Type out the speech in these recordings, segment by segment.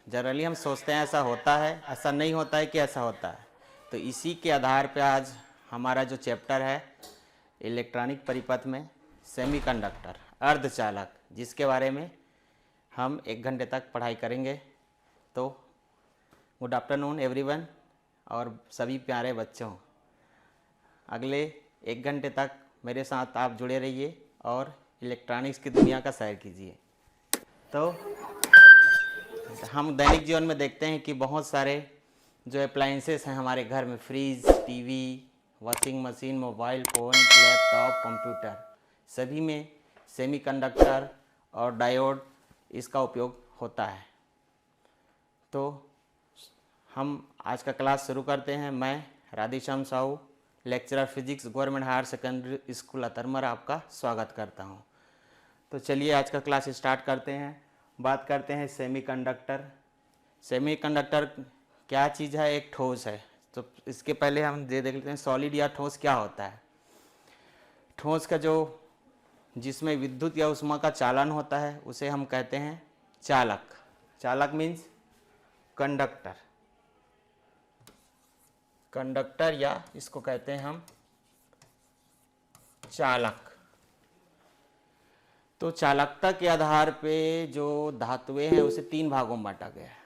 Generally हम सोचते हैं ऐसा होता है, ऐसा नहीं होता है कि ऐसा होता है। तो इसी के आधार पे आज हमारा जो चैप्टर है इलेक्ट्रॉनिक परिपथ में सेमीकंडक्टर अर्धचालक, जिसके बारे में हम 1 घंटे तक पढ़ाई करेंगे। तो गुड आफ्टरनून एवरीवन और सभी प्यारे बच्चों, अगले 1 घंटे तक मेरे साथ आप जुड़े रहिए और इलेक्ट्रॉनिक्स की दुनिया का सैर कीजिए। तो हम दैनिक जीवन में देखते हैं कि बहुत सारे जो अप्लाइंसेस हैं हमारे घर में, fridge, TV, washing machine, mobile phone, laptop, computer, सभी में सेमीकंडक्टर और डायोड इसका उपयोग होता है। तो हम आज का क्लास शुरू करते हैं। मैं Radheshyam Sahu, lecturer physics, government higher secondary school Atarmar, आपका स्वागत करता हूं। तो चलिए आज का क्लास स्टार्ट करते हैं। बात करते हैं सेमीकंडक्टर। सेमीकंडक्टर क्या चीज़ है? एक ठोस है। तो इसके पहले हम ये देख लेते हैं सॉलिड या ठोस क्या होता है। ठोस का जो जिसमें विद्युत या ऊष्मा का चालन होता है उसे हम कहते हैं चालक। चालक मीन्स कंडक्टर। कंडक्टर या इसको कहते हैं हम चालक। तो चालकता के आधार पे जो धातुएं हैं उसे 3 भागों में बांटा गया है: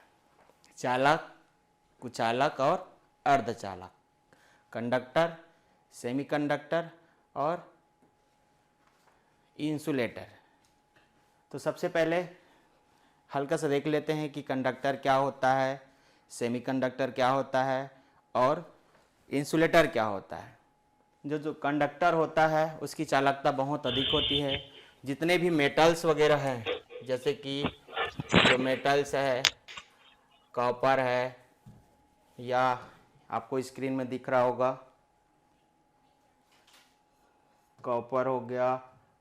चालक, कुचालक और अर्धचालक। कंडक्टर, सेमीकंडक्टर और इंसुलेटर। तो सबसे पहले हल्का सा देख लेते हैं कि कंडक्टर क्या होता है, सेमीकंडक्टर क्या होता है और इंसुलेटर क्या होता है। जो कंडक्टर होता है उसकी चालकता बहुत अधिक होती है। जितने भी मेटल्स वगैरह हैं, जैसे कि जो मेटल्स है, कॉपर है, या आपको स्क्रीन में दिख रहा होगा कॉपर हो गया,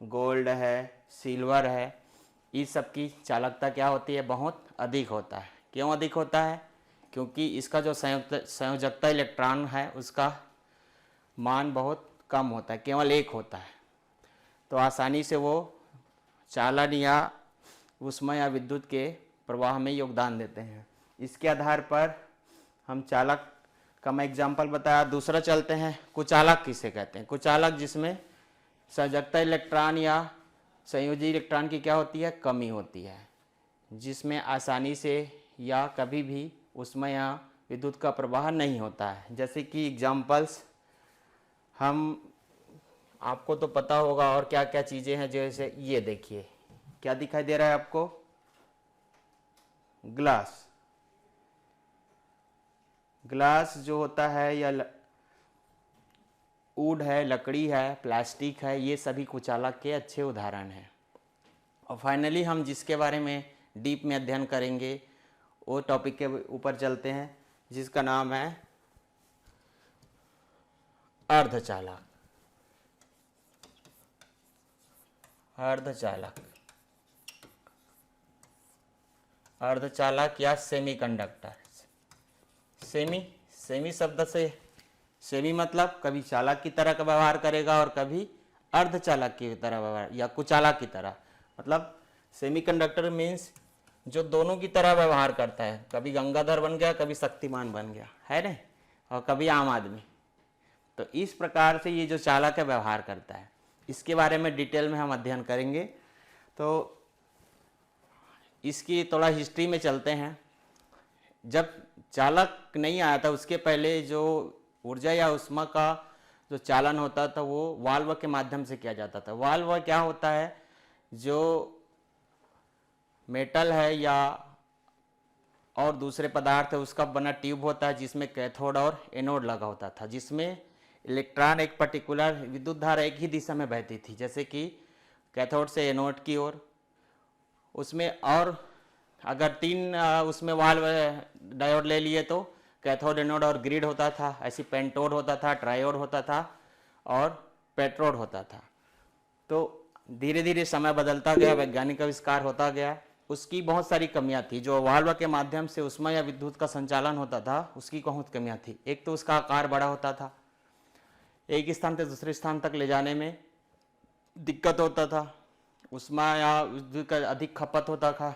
गोल्ड है, सिल्वर है, इस सब की चालकता क्या होती है? बहुत अधिक होता है। क्यों अधिक होता है? क्योंकि इसका जो संयोजकता इलेक्ट्रॉन है उसका मान बहुत कम होता है, केवल 1 होता है। तो आसानी से वो चालन या ऊष्मा या विद्युत के प्रवाह में योगदान देते हैं। इसके आधार पर हम चालक का मैं एग्जाम्पल बताया। दूसरा चलते हैं कुचालक किसे कहते हैं। कुचालक जिसमें संयोजकता इलेक्ट्रॉन या संयोजी इलेक्ट्रॉन की क्या होती है? कमी होती है, जिसमें आसानी से या कभी भी ऊष्मा या विद्युत का प्रवाह नहीं होता है। जैसे कि एग्जाम्पल्स हम आपको तो पता होगा और क्या क्या चीज़ें हैं। जैसे ये देखिए, क्या दिखाई दे रहा है आपको? ग्लास। ग्लास जो होता है या वुड है, लकड़ी है, प्लास्टिक है, ये सभी कुचालक के अच्छे उदाहरण हैं। और फाइनली हम जिसके बारे में डीप में अध्ययन करेंगे वो टॉपिक के ऊपर चलते हैं, जिसका नाम है अर्धचालक। अर्धचालक, अर्धचालक या सेमीकंडक्टर। सेमी शब्द से, सेमी मतलब कभी चालक की तरह का व्यवहार करेगा और कभी अर्धचालक की तरह व्यवहार या कुचालक की तरह। मतलब सेमीकंडक्टर मीन्स जो दोनों की तरह व्यवहार करता है। कभी गंगाधर बन गया, कभी शक्तिमान बन गया, है ना, और कभी आम आदमी। तो इस प्रकार से ये जो चालक है व्यवहार करता है। इसके बारे में डिटेल में हम अध्ययन करेंगे। तो इसकी थोड़ा हिस्ट्री में चलते हैं। जब चालक नहीं आया था उसके पहले जो ऊर्जा या ऊष्मा का जो चालन होता था वो वाल्व के माध्यम से किया जाता था। वाल्व क्या होता है? जो मेटल है या और दूसरे पदार्थ है उसका बना ट्यूब होता है, जिसमें कैथोड और एनोड लगा होता था, जिसमें इलेक्ट्रॉन एक पर्टिकुलर विद्युत धारा एक ही दिशा में बहती थी, जैसे कि कैथोड से एनोड की ओर। उसमें और अगर 3 उसमें वाल्व डायोड ले लिए तो कैथोड, एनोड और ग्रिड होता था। ऐसी पेंटोड होता था, ट्रायोड होता था और पेट्रोड होता था। तो धीरे धीरे समय बदलता गया, वैज्ञानिक आविष्कार होता गया। उसकी बहुत सारी कमियां थी। जो वाल्व के माध्यम से ऊष्मा या विद्युत का संचालन होता था उसकी बहुत कमियां थी। एक तो उसका आकार बड़ा होता था, एक स्थान से दूसरे स्थान तक ले जाने में दिक्कत होता था। ऊष्मा या विद्युत का अधिक खपत होता था,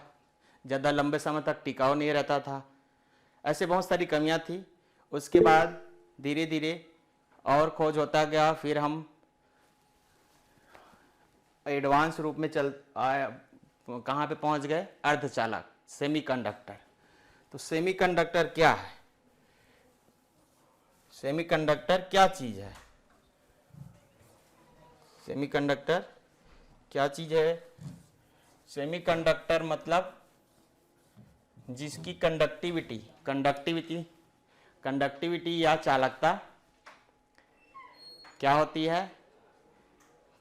ज़्यादा लंबे समय तक टिकाऊ नहीं रहता था। ऐसे बहुत सारी कमियां थी। उसके बाद धीरे धीरे और खोज होता गया, फिर हम एडवांस रूप में कहाँ पे पहुंच गए, अर्धचालक, सेमीकंडक्टर। तो सेमीकंडक्टर क्या है? सेमीकंडक्टर क्या चीज़ है? सेमीकंडक्टर क्या चीज़ है? सेमीकंडक्टर मतलब जिसकी कंडक्टिविटी या चालकता क्या होती है?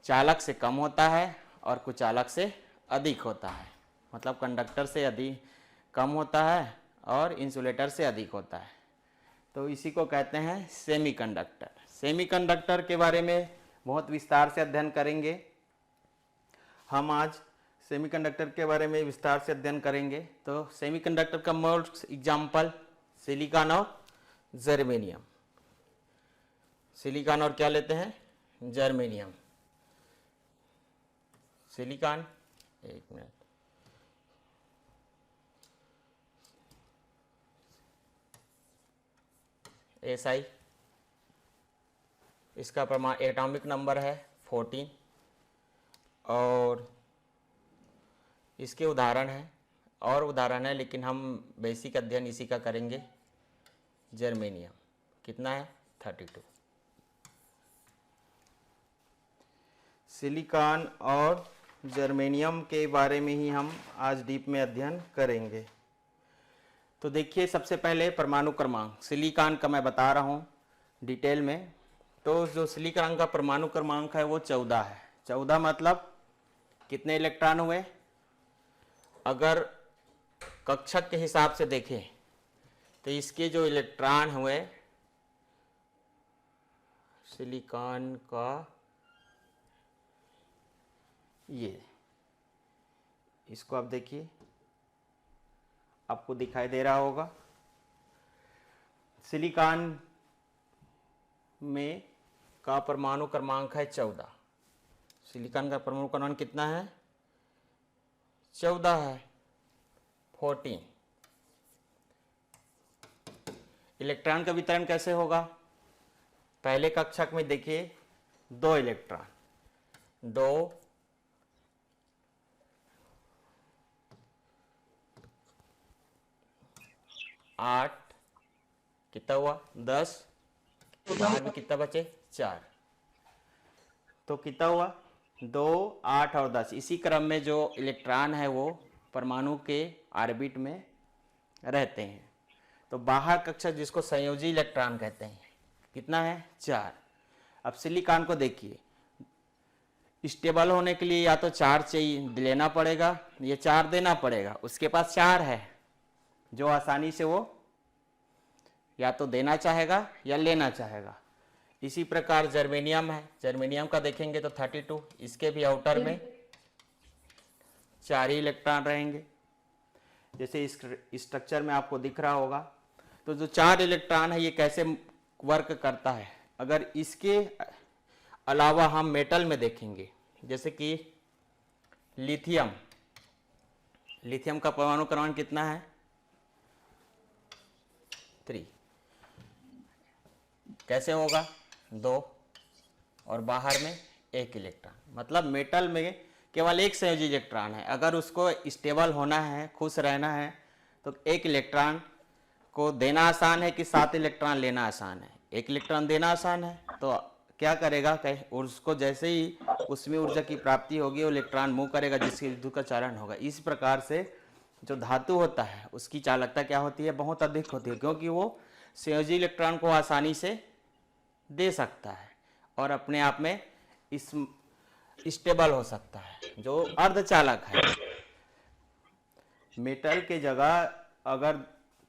चालक से कम होता है और कुचालक से अधिक होता है। मतलब कंडक्टर से अधिक कम होता है और इंसुलेटर से अधिक होता है। तो इसी को कहते हैं सेमीकंडक्टर। सेमीकंडक्टर के बारे में बहुत विस्तार से अध्ययन करेंगे। हम आज सेमीकंडक्टर के बारे में विस्तार से अध्ययन करेंगे। तो सेमीकंडक्टर का मोस्ट एग्जाम्पल सिलिकॉन और जर्मेनियम। सिलिकॉन और क्या लेते हैं? जर्मेनियम। सिलिकॉन, एक मिनट, SI, इसका एटॉमिक नंबर है 14 और इसके उदाहरण हैं और उदाहरण है, लेकिन हम बेसिक अध्ययन इसी का करेंगे। जर्मेनियम कितना है? 32। सिलिकॉन और जर्मेनियम के बारे में ही हम आज डीप में अध्ययन करेंगे। तो देखिए, सबसे पहले परमाणु क्रमांक सिलिकॉन का मैं बता रहा हूँ डिटेल में। तो जो सिलिकॉन का परमाणु क्रमांक है वो 14 है। 14 मतलब कितने इलेक्ट्रॉन हुए? अगर कक्षक के हिसाब से देखें तो इसके जो इलेक्ट्रॉन हुए सिलिकॉन का, ये इसको आप देखिए, आपको दिखाई दे रहा होगा। सिलिकॉन में का परमाणु क्रमांक है 14। सिलिकॉन का परमाणु क्रमांक कितना है? 14 है, 14। इलेक्ट्रॉन का वितरण कैसे होगा? पहले कक्षक में देखिए 2 इलेक्ट्रॉन, 2 8, कितना हुआ? 10, बाहर में कितना बचे? 4। तो कितना हुआ? 2, 8 और 10। इसी क्रम में जो इलेक्ट्रॉन है वो परमाणु के ऑर्बिट में रहते हैं। तो बाहर कक्षक जिसको संयोजी इलेक्ट्रॉन कहते हैं, कितना है? 4। अब सिलिकॉन को देखिए, स्टेबल होने के लिए या तो 4 चाहिए, लेना पड़ेगा, ये 4 देना पड़ेगा। उसके पास 4 है जो आसानी से वो या तो देना चाहेगा या लेना चाहेगा। इसी प्रकार जर्मेनियम है। जर्मेनियम का देखेंगे तो 32, इसके भी आउटर में 4 ही इलेक्ट्रॉन रहेंगे, जैसे इस स्ट्रक्चर में आपको दिख रहा होगा। तो जो 4 इलेक्ट्रॉन है ये कैसे वर्क करता है? अगर इसके अलावा हम मेटल में देखेंगे, जैसे कि लिथियम, लिथियम का परमाणु क्रमांक कितना है? 3। कैसे होगा? 2 और बाहर में 1 इलेक्ट्रॉन। मतलब मेटल में केवल एक संयोजी इलेक्ट्रॉन है। अगर उसको स्टेबल होना है, खुश रहना है, तो 1 इलेक्ट्रॉन को देना आसान है कि 7 इलेक्ट्रॉन लेना आसान है? 1 इलेक्ट्रॉन देना आसान है। तो क्या करेगा? उसको जैसे ही उसमें ऊर्जा की प्राप्ति होगी वो इलेक्ट्रॉन मूव करेगा, जिससे विद्युत का चालन होगा। इस प्रकार से जो धातु होता है उसकी चालकता क्या होती है? बहुत अधिक होती है, क्योंकि वो संयोजी इलेक्ट्रॉन को आसानी से दे सकता है और अपने आप में इस स्टेबल हो सकता है, जो अर्धचालक है। मेटल के जगह, अगर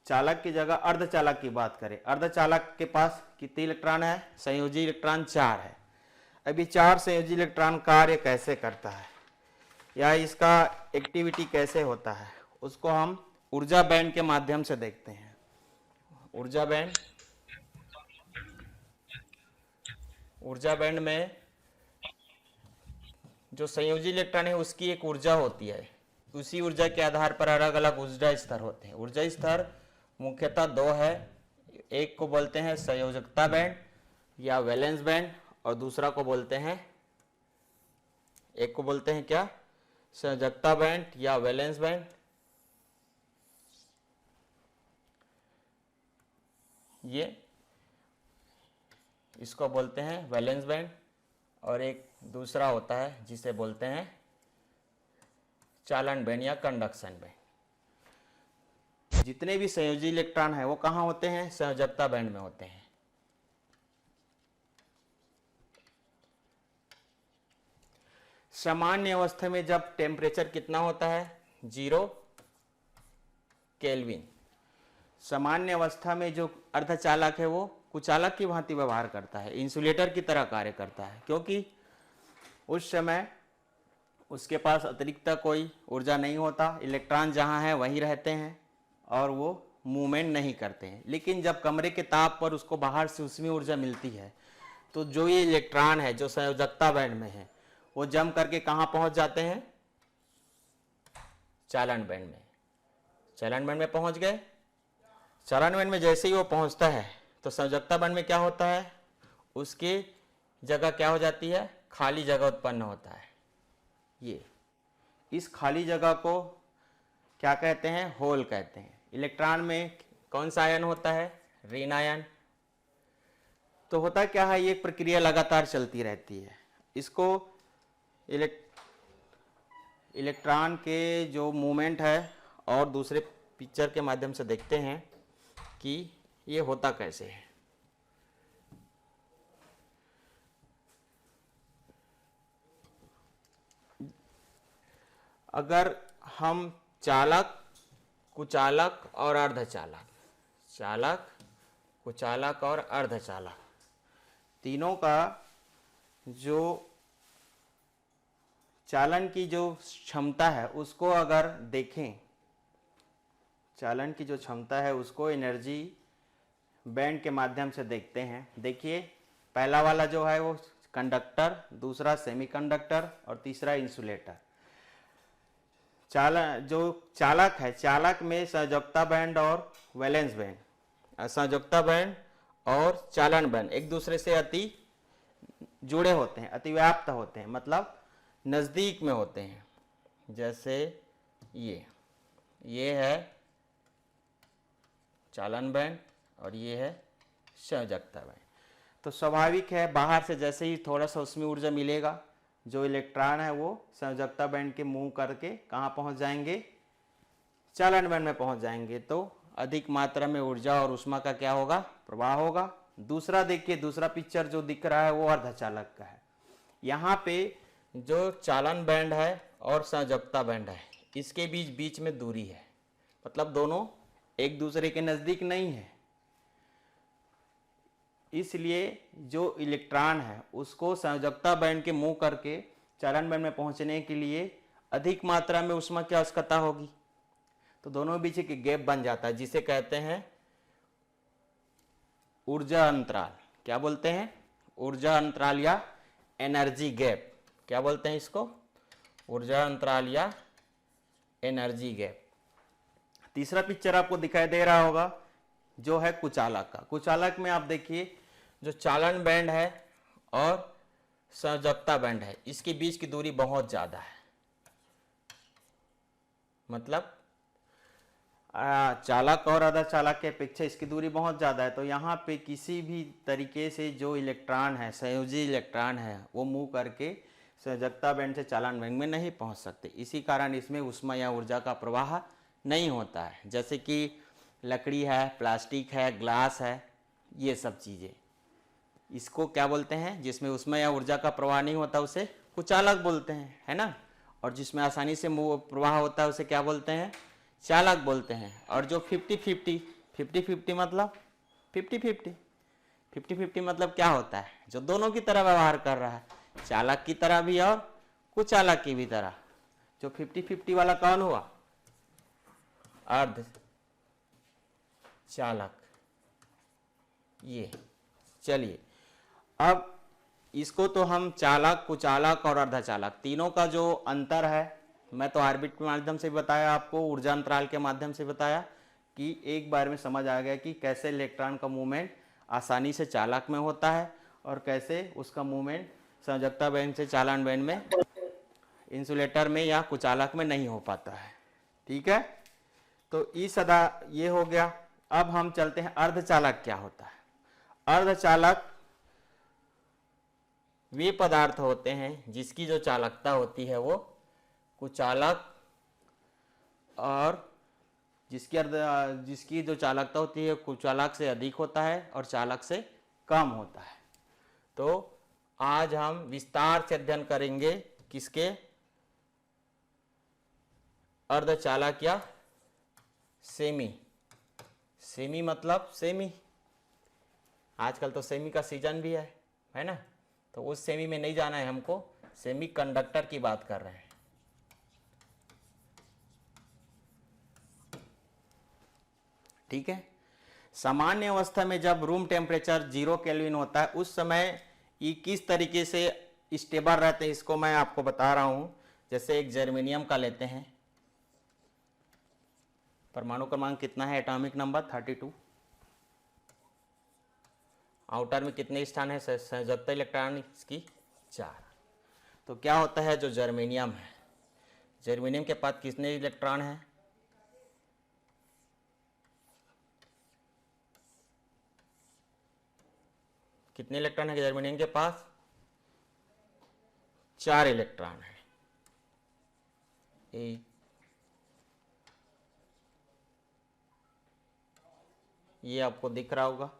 चालक की जगह अर्धचालक की बात करें, अर्धचालक के पास कितने इलेक्ट्रॉन है? संयोजी इलेक्ट्रॉन 4 है। अभी 4 संयोजी इलेक्ट्रॉन कार्य कैसे करता है या इसका एक्टिविटी कैसे होता है, उसको हम ऊर्जा बैंड के माध्यम से देखते हैं। ऊर्जा बैंड, ऊर्जा बैंड में जो संयोजी इलेक्ट्रॉन है उसकी एक ऊर्जा होती है, उसी ऊर्जा के आधार पर अलग अलग ऊर्जा स्तर होते हैं। ऊर्जा स्तर मुख्यतः दो है, एक को बोलते हैं संयोजकता बैंड या वैलेंस बैंड और दूसरा को बोलते हैं, एक को बोलते हैं क्या, संयोजकता बैंड या वैलेंस बैंड। ये इसको बोलते हैं वैलेंस बैंड और एक दूसरा होता है जिसे बोलते हैं चालन बैंड या कंडक्शन बैंड। जितने भी संयोजी इलेक्ट्रॉन है वो कहाँ होते हैं, संयोजकता बैंड में होते हैं। सामान्य अवस्था में जब टेम्परेचर कितना होता है, 0 केल्विन। सामान्य अवस्था में जो अर्धचालक है वो कुचालक की भांति व्यवहार करता है, इंसुलेटर की तरह कार्य करता है, क्योंकि उस समय उसके पास अतिरिक्त कोई ऊर्जा नहीं होता, इलेक्ट्रॉन जहाँ है वहीं रहते हैं और वो मूवमेंट नहीं करते हैं। लेकिन जब कमरे के ताप पर उसको बाहर से उसमें ऊर्जा मिलती है तो जो ये इलेक्ट्रॉन है जो संयोजकता बैंड में है वो जम करके कहाँ पहुँच जाते हैं, चालन बैंड में। चालन बैंड में पहुँच गए। चालन बैंड में जैसे ही वो पहुँचता है तो संयोजकता बैंड में क्या होता है, उसकी जगह क्या हो जाती है, खाली जगह उत्पन्न होता है। ये इस खाली जगह को क्या कहते हैं, होल कहते हैं। इलेक्ट्रॉन में कौन सा आयन होता है, ऋण आयन। तो होता क्या है, ये प्रक्रिया लगातार चलती रहती है। इसको इलेक्ट्रॉन के जो मूवमेंट है और दूसरे पिक्चर के माध्यम से देखते हैं कि ये होता कैसे है। अगर हम चालक, कुचालक और अर्धचालक, चालक, कुचालक और अर्धचालक तीनों का जो चालन की जो क्षमता है उसको अगर देखें, चालन की जो क्षमता है उसको एनर्जी बैंड के माध्यम से देखते हैं। देखिए पहला वाला जो है वो कंडक्टर, दूसरा सेमीकंडक्टर और तीसरा इंसुलेटर। जो चालक है, चालक में संयोजकता बैंड और वैलेंस बैंड, संयोजकता बैंड और चालन बैंड एक दूसरे से अति जुड़े होते हैं, अतिव्याप्त होते हैं, मतलब नज़दीक में होते हैं। जैसे ये है चालन बैंड और ये है संयोजकता बैंड। तो स्वाभाविक है बाहर से जैसे ही थोड़ा सा उसमें ऊर्जा मिलेगा, जो इलेक्ट्रॉन है वो संयोजकता बैंड के मूव करके कहाँ पहुँच जाएंगे, चालन बैंड में पहुँच जाएंगे। तो अधिक मात्रा में ऊर्जा और ऊष्मा का क्या होगा, प्रवाह होगा। दूसरा देखिए, दूसरा पिक्चर जो दिख रहा है वो अर्धचालक का है। यहाँ पे जो चालन बैंड है और संयोजकता बैंड है इसके बीच में दूरी है, मतलब दोनों एक दूसरे के नज़दीक नहीं है। इसलिए जो इलेक्ट्रॉन है उसको संयोजकता बैंड के मूव करके चालन बैंड में पहुंचने के लिए अधिक मात्रा में ऊष्मा की आवश्यकता होगी। तो दोनों बीच एक गैप बन जाता है जिसे कहते हैं ऊर्जा अंतराल। क्या बोलते हैं, ऊर्जा अंतराल या एनर्जी गैप। क्या बोलते हैं इसको, ऊर्जा अंतराल या एनर्जी गैप। तीसरा पिक्चर आपको दिखाई दे रहा होगा जो है कुचालक का। कुचालक में आप देखिए जो चालन बैंड है और संयोजकता बैंड है इसके बीच की दूरी बहुत ज़्यादा है, मतलब चालक और अर्धचालक के अपेक्षा इसकी दूरी बहुत ज़्यादा है। तो यहाँ पे किसी भी तरीके से जो इलेक्ट्रॉन है, संयोजी इलेक्ट्रॉन है, वो मूव करके संयोजकता बैंड से चालन बैंड में नहीं पहुँच सकते। इसी कारण इसमें ऊष्मा या ऊर्जा का प्रवाह नहीं होता है। जैसे कि लकड़ी है, प्लास्टिक है, ग्लास है, ये सब चीज़ें, इसको क्या बोलते हैं, जिसमें ऊष्मा या ऊर्जा का प्रवाह नहीं होता उसे कुचालक बोलते हैं, है ना। और जिसमें आसानी से प्रवाह होता है उसे क्या बोलते हैं, चालक बोलते हैं। और जो 50-50 मतलब 50-50 मतलब क्या होता है, जो दोनों की तरह व्यवहार कर रहा है, चालक की तरह भी और कुचालक की भी तरह। जो 50-50 वाला कौन हुआ, अर्ध चालक। ये चलिए अब इसको तो हम चालक, कुचालक और अर्धचालक तीनों का जो अंतर है मैं तो ऑर्बिट के माध्यम से बताया आपको, ऊर्जा अंतराल के माध्यम से बताया कि एक बार में समझ आ गया कि कैसे इलेक्ट्रॉन का मूवमेंट आसानी से चालक में होता है और कैसे उसका मूवमेंट संयोजकता बैंड से चालन बैंड में, इंसुलेटर में या कुचालक में नहीं हो पाता है। ठीक है, तो ये हो गया। अब हम चलते हैं अर्धचालक क्या होता है। अर्धचालक वे पदार्थ होते हैं जिसकी जो चालकता होती है वो कुचालक और जिसकी जो चालकता होती है कुचालक से अधिक होता है और चालक से कम होता है। तो आज हम विस्तार से अध्ययन करेंगे किसके, अर्धचालक या सेमी। सेमी मतलब सेमी, आजकल तो सेमी का सीजन भी है ना, तो उस सेमी में नहीं जाना है हमको, सेमी कंडक्टर की बात कर रहे हैं। ठीक है, सामान्य अवस्था में जब रूम टेम्परेचर 0 केल्विन होता है उस समय ये किस तरीके से स्टेबल रहते हैं, इसको मैं आपको बता रहा हूं। जैसे एक जर्मेनियम का लेते हैं, परमाणु क्रमांक कितना है, एटॉमिक नंबर 32, आउटर में कितने स्थान है, संयोजकता इलेक्ट्रॉन इसकी 4। तो क्या होता है, जो जर्मेनियम है, जर्मेनियम के पास कितने इलेक्ट्रॉन हैं, कितने इलेक्ट्रॉन है जर्मेनियम के पास, 4 इलेक्ट्रॉन है। ये आपको दिख रहा होगा।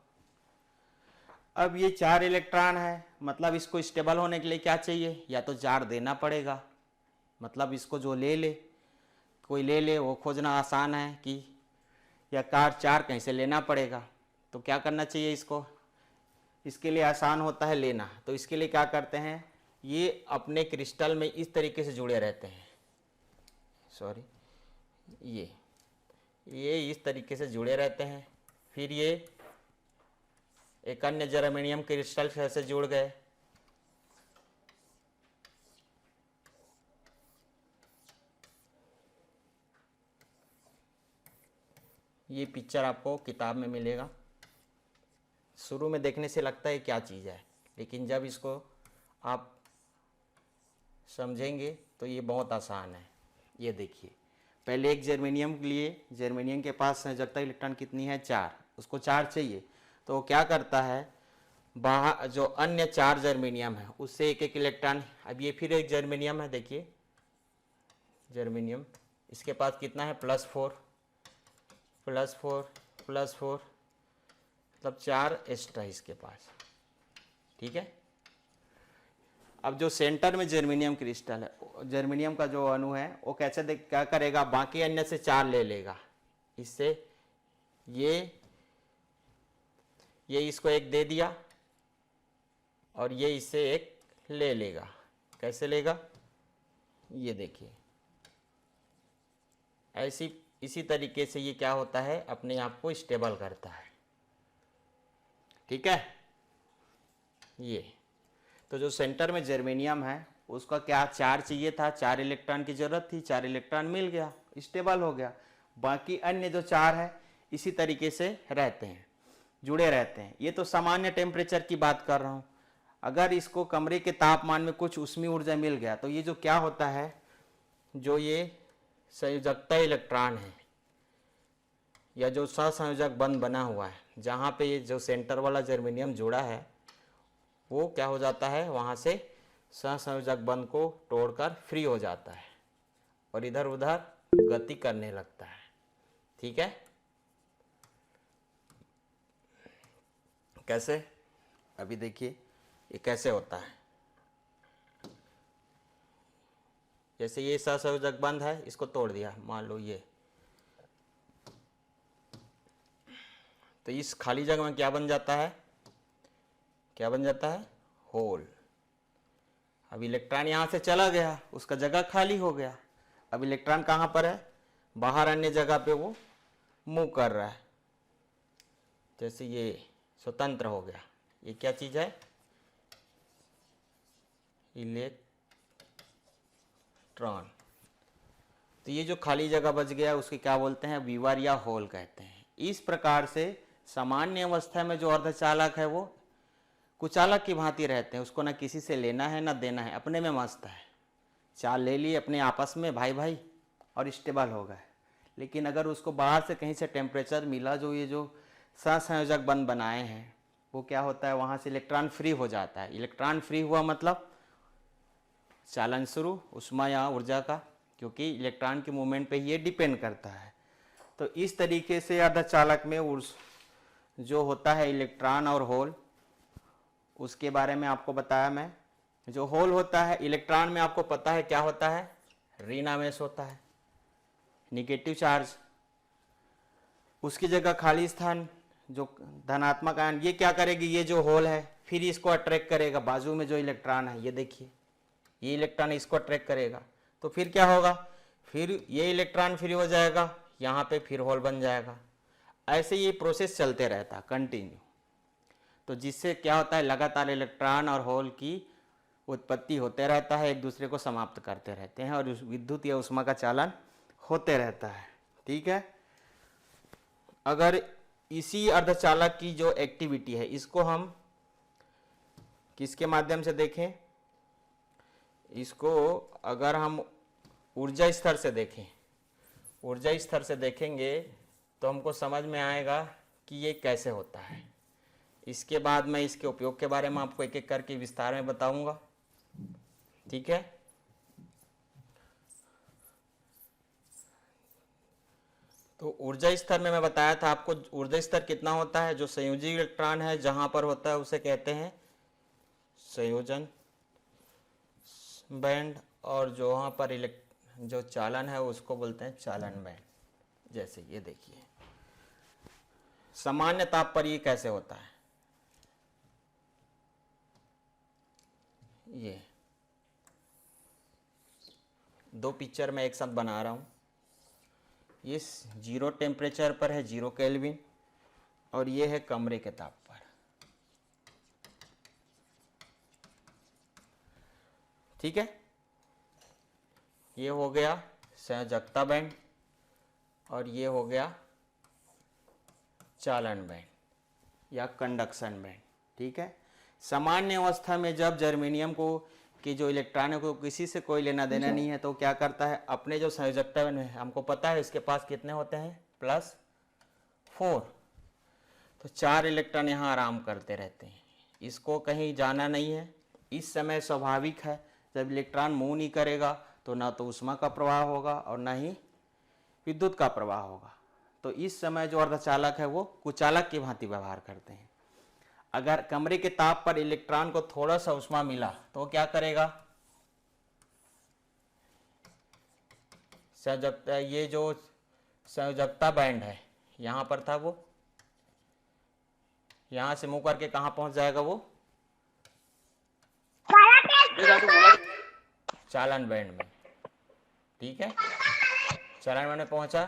अब ये 4 इलेक्ट्रॉन है, मतलब इसको स्टेबल होने के लिए क्या चाहिए, या तो 4 देना पड़ेगा, मतलब इसको जो कोई ले ले, वो खोजना आसान है कि या कार 4 कहीं से लेना पड़ेगा। तो क्या करना चाहिए इसको, इसके लिए आसान होता है लेना। तो इसके लिए क्या करते हैं, ये अपने क्रिस्टल में इस तरीके से जुड़े रहते हैं, सॉरी, ये इस तरीके से जुड़े रहते हैं। फिर ये एक अन्य जर्मेनियम क्रिस्टल से जुड़ गए, ये पिक्चर आपको किताब में मिलेगा। शुरू में देखने से लगता है क्या चीज़ है, लेकिन जब इसको आप समझेंगे तो ये बहुत आसान है। ये देखिए, पहले एक जर्मेनियम के लिए, जर्मेनियम के पास संयोजकता इलेक्ट्रॉन कितनी है, 4, उसको 4 चाहिए। तो वो क्या करता है, बाहर जो अन्य 4 जर्मेनियम है उससे एक एक इलेक्ट्रॉन, अब ये फिर एक जर्मेनियम है, देखिए जर्मेनियम, इसके पास कितना है, +4 +4 +4, मतलब 4 एक्स्ट्रा इसके पास। ठीक है, अब जो सेंटर में जर्मेनियम क्रिस्टल है, जर्मेनियम का जो अणु है वो कैसे क्या करेगा, बाकी अन्य से 4 ले लेगा, इससे ये इसको एक दे दिया और ये इससे एक ले लेगा। कैसे लेगा, ये देखिए, इसी तरीके से ये क्या होता है, अपने आप को स्टेबल करता है। ठीक है, ये तो जो सेंटर में जर्मेनियम है उसका क्या 4 चाहिए था, 4 इलेक्ट्रॉन की जरूरत थी, 4 इलेक्ट्रॉन मिल गया, स्टेबल हो गया। बाकी अन्य जो 4 है इसी तरीके से रहते हैं, जुड़े रहते हैं। ये तो सामान्य टेम्परेचर की बात कर रहा हूँ। अगर इसको कमरे के तापमान में कुछ ऊष्मीय ऊर्जा मिल गया तो ये जो क्या होता है, जो ये संयोजकता इलेक्ट्रॉन है या जो सहसंयोजक बंध बना हुआ है, जहाँ पे ये जो सेंटर वाला जर्मेनियम जुड़ा है वो क्या हो जाता है, वहाँ से सहसंयोजक बंध को तोड़कर फ्री हो जाता है और इधर उधर गति करने लगता है। ठीक है, कैसे, अभी देखिए ये कैसे होता है। जैसे ये सहसंयोजक बंध है, इसको तोड़ दिया, मान लो ये, तो इस खाली जगह में क्या बन जाता है, क्या बन जाता है, होल। अब इलेक्ट्रॉन यहाँ से चला गया, उसका जगह खाली हो गया। अब इलेक्ट्रॉन कहाँ पर है, बाहर अन्य जगह पे वो मूव कर रहा है। जैसे ये स्वतंत्र हो गया, ये क्या चीज़ है, इलेक्ट्रॉन। तो ये जो खाली जगह बच गया उसके क्या बोलते हैं, वीवर या होल कहते हैं। इस प्रकार से सामान्य अवस्था में जो अर्धचालक है वो कुचालक की भांति रहते हैं, उसको ना किसी से लेना है ना देना है, अपने में मस्त है, चाल ले लिए अपने आपस में भाई भाई और स्टेबल हो गए। लेकिन अगर उसको बाहर से कहीं से टेम्परेचर मिला, जो ये जो सहसंयोजक बंध बनाए हैं, वो क्या होता है, वहाँ से इलेक्ट्रॉन फ्री हो जाता है। इलेक्ट्रॉन फ्री हुआ मतलब चालन शुरू उष्मा या ऊर्जा का, क्योंकि इलेक्ट्रॉन के मूवमेंट पे ये डिपेंड करता है। तो इस तरीके से अर्धचालक में जो होता है इलेक्ट्रॉन और होल, उसके बारे में आपको बताया मैं। जो होल होता है, इलेक्ट्रॉन में आपको पता है क्या होता है, ऋण आवेश होता है, निगेटिव चार्ज, उसकी जगह खाली स्थान जो धनात्मक आयन, ये क्या करेगी, ये जो होल है फिर इसको अट्रैक्ट करेगा, बाजू में जो इलेक्ट्रॉन है ये देखिए, ये इलेक्ट्रॉन इसको अट्रैक्ट करेगा, तो फिर क्या होगा, फिर ये इलेक्ट्रॉन फ्री हो जाएगा, यहाँ पे फिर होल बन जाएगा। ऐसे ये प्रोसेस चलते रहता कंटिन्यू। तो जिससे क्या होता है, लगातार इलेक्ट्रॉन और होल की उत्पत्ति होते रहता है, एक दूसरे को समाप्त करते रहते हैं और विद्युत या ऊष्मा का चालन होते रहता है। ठीक है। अगर इसी अर्धचालक की जो एक्टिविटी है इसको हम किसके माध्यम से देखें, इसको अगर हम ऊर्जा स्तर से देखें, ऊर्जा स्तर से देखेंगे तो हमको समझ में आएगा कि ये कैसे होता है। इसके बाद मैं इसके उपयोग के बारे में आपको एक एक करके विस्तार में बताऊंगा। ठीक है। तो ऊर्जा स्तर में मैं बताया था आपको, ऊर्जा स्तर कितना होता है, जो संयोजी इलेक्ट्रॉन है जहां पर होता है उसे कहते हैं संयोजन बैंड, और जो वहाँ पर जो चालन है उसको बोलते हैं चालन बैंड। जैसे ये देखिए, सामान्य ताप पर ये कैसे होता है, ये दो पिक्चर मैं एक साथ बना रहा हूँ। ये 0 टेम्परेचर पर है, 0 केल्विन, और ये है कमरे के ताप पर। ठीक है। ये हो गया संयोजकता बैंड और ये हो गया चालन बैंड या कंडक्शन बैंड। ठीक है। सामान्य अवस्था में जब जर्मेनियम को कि जो इलेक्ट्रॉन है को किसी से कोई लेना देना नहीं है, तो क्या करता है, अपने जो संयोजकता बैंड है हमको पता है इसके पास कितने होते हैं, +4, तो 4 इलेक्ट्रॉन यहाँ आराम करते रहते हैं, इसको कहीं जाना नहीं है। इस समय स्वाभाविक है, जब इलेक्ट्रॉन मूव नहीं करेगा तो ना तो ऊष्मा का प्रवाह होगा और ना ही विद्युत का प्रवाह होगा। तो इस समय जो अर्धचालक है वो कुचालक की भांति व्यवहार करते हैं। अगर कमरे के ताप पर इलेक्ट्रॉन को थोड़ा सा ऊष्मा मिला तो क्या करेगा, संयोजकता, ये जो संयोजकता बैंड है यहां पर था, वो यहां से मुंह करके कहां पहुंच जाएगा, वो चालन बैंड में। ठीक है। चालन बैंड में पहुंचा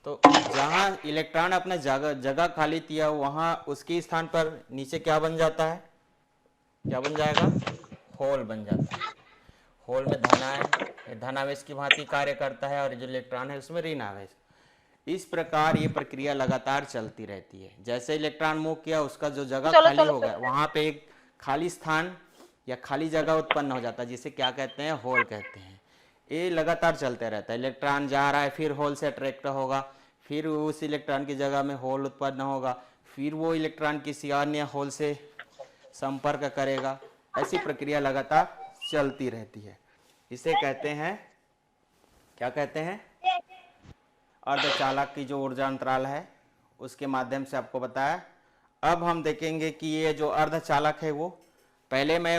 तो जहां इलेक्ट्रॉन अपना जगह खाली किया वहां उसके स्थान पर नीचे क्या बन जाता है, क्या बन जाएगा, होल बन जाता है। होल में धन आवेश की भांति कार्य करता है और जो इलेक्ट्रॉन है उसमें ऋण आवेश। इस प्रकार ये प्रक्रिया लगातार चलती रहती है। जैसे इलेक्ट्रॉन मूव किया, उसका जो जगह खाली हो गया वहां पे एक खाली स्थान या खाली जगह उत्पन्न हो जाता है, जिसे क्या कहते हैं, होल कहते हैं। ये लगातार चलते रहता है। इलेक्ट्रॉन जा रहा है, फिर होल से अट्रैक्ट होगा, फिर उस इलेक्ट्रॉन की जगह में होल उत्पन्न होगा, फिर वो इलेक्ट्रॉन किसी अन्य होल से संपर्क करेगा। ऐसी प्रक्रिया लगातार चलती रहती है। इसे कहते हैं, क्या कहते हैं, अर्धचालक की जो ऊर्जा अंतराल है उसके माध्यम से आपको बताया। अब हम देखेंगे कि ये जो अर्धचालक है वो, पहले मैं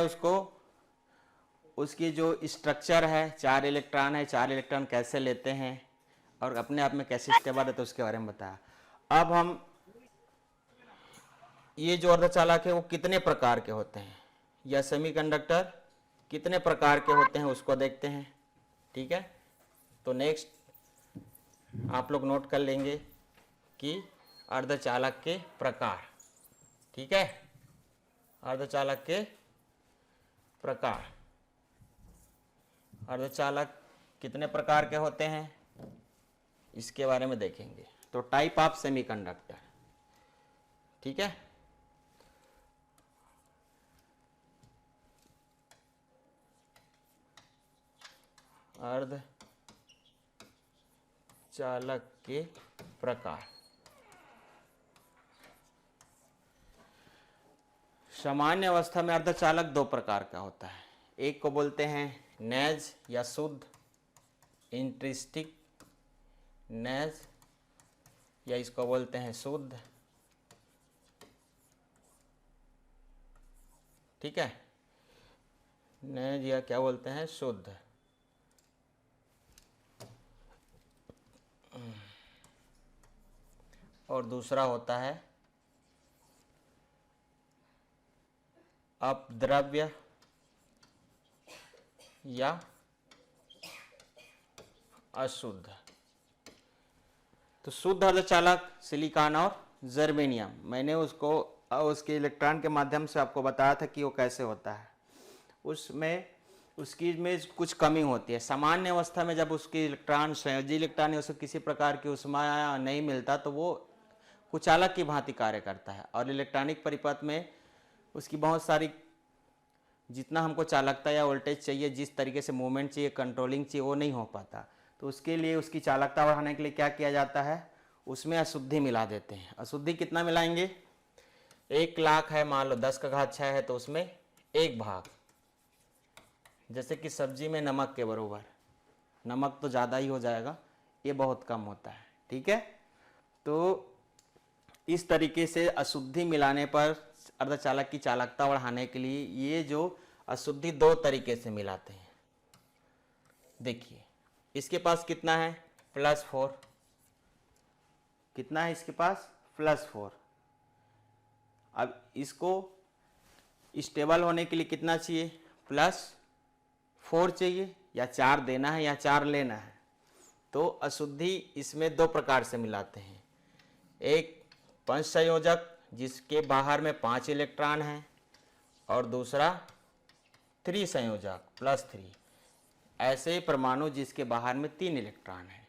उसकी जो स्ट्रक्चर है, 4 इलेक्ट्रॉन है, 4 इलेक्ट्रॉन कैसे लेते हैं और अपने आप में कैसे स्टेबल है तो उसके बारे में बताया। अब हम ये जो अर्धचालक है वो कितने प्रकार के होते हैं या सेमीकंडक्टर कितने प्रकार के होते हैं उसको देखते हैं। ठीक है। तो नेक्स्ट आप लोग नोट कर लेंगे कि अर्धचालक के प्रकार। ठीक है। अर्धचालक के प्रकार, अर्धचालक कितने प्रकार के होते हैं इसके बारे में देखेंगे। तो टाइप ऑफ सेमीकंडक्टर, ठीक है। अर्धचालक के प्रकार। सामान्य अवस्था में अर्धचालक दो प्रकार का होता है। एक को बोलते हैं नैज या शुद्ध, इंट्रिस्टिक नैज, या इसको बोलते हैं शुद्ध, ठीक है, नैज या क्या बोलते हैं शुद्ध। और दूसरा होता है अपद्रव्य या अशुद्ध। तो शुद्ध अर्धचालक सिलिकॉन और जर्मेनियम, मैंने उसके इलेक्ट्रॉन के माध्यम से आपको बताया था कि वो कैसे होता है। उसकी में कुछ कमी होती है। सामान्य अवस्था में जब उसकी इलेक्ट्रॉन संयोजी इलेक्ट्रॉन या उसको किसी प्रकार की ऊष्मा नहीं मिलता तो वो कुचालक की भांति कार्य करता है। और इलेक्ट्रॉनिक परिपथ में उसकी बहुत सारी, जितना हमको चालकता या वोल्टेज चाहिए, जिस तरीके से मूवमेंट चाहिए, कंट्रोलिंग चाहिए, वो नहीं हो पाता। तो उसके लिए उसकी चालकता बढ़ाने के लिए क्या किया जाता है, उसमें अशुद्धि मिला देते हैं। अशुद्धि कितना मिलाएंगे, 1,00,000 है, मान लो 10 का घात 6 है, तो उसमें 1 भाग, जैसे कि सब्जी में नमक के बराबर। नमक तो ज़्यादा ही हो जाएगा, ये बहुत कम होता है, ठीक है। तो इस तरीके से अशुद्धि मिलाने पर अर्धचालक की चालकता बढ़ाने के लिए ये जो अशुद्धि दो तरीके से मिलाते हैं। देखिए इसके पास कितना है, +4, कितना है इसके पास, +4। अब इसको स्टेबल होने के लिए कितना चाहिए, +4 चाहिए, या 4 देना है या 4 लेना है। तो अशुद्धि इसमें दो प्रकार से मिलाते हैं। एक पंच संयोजक जिसके बाहर में 5 इलेक्ट्रॉन हैं, और दूसरा त्रिसंयोजक +3, ऐसे परमाणु जिसके बाहर में 3 इलेक्ट्रॉन हैं,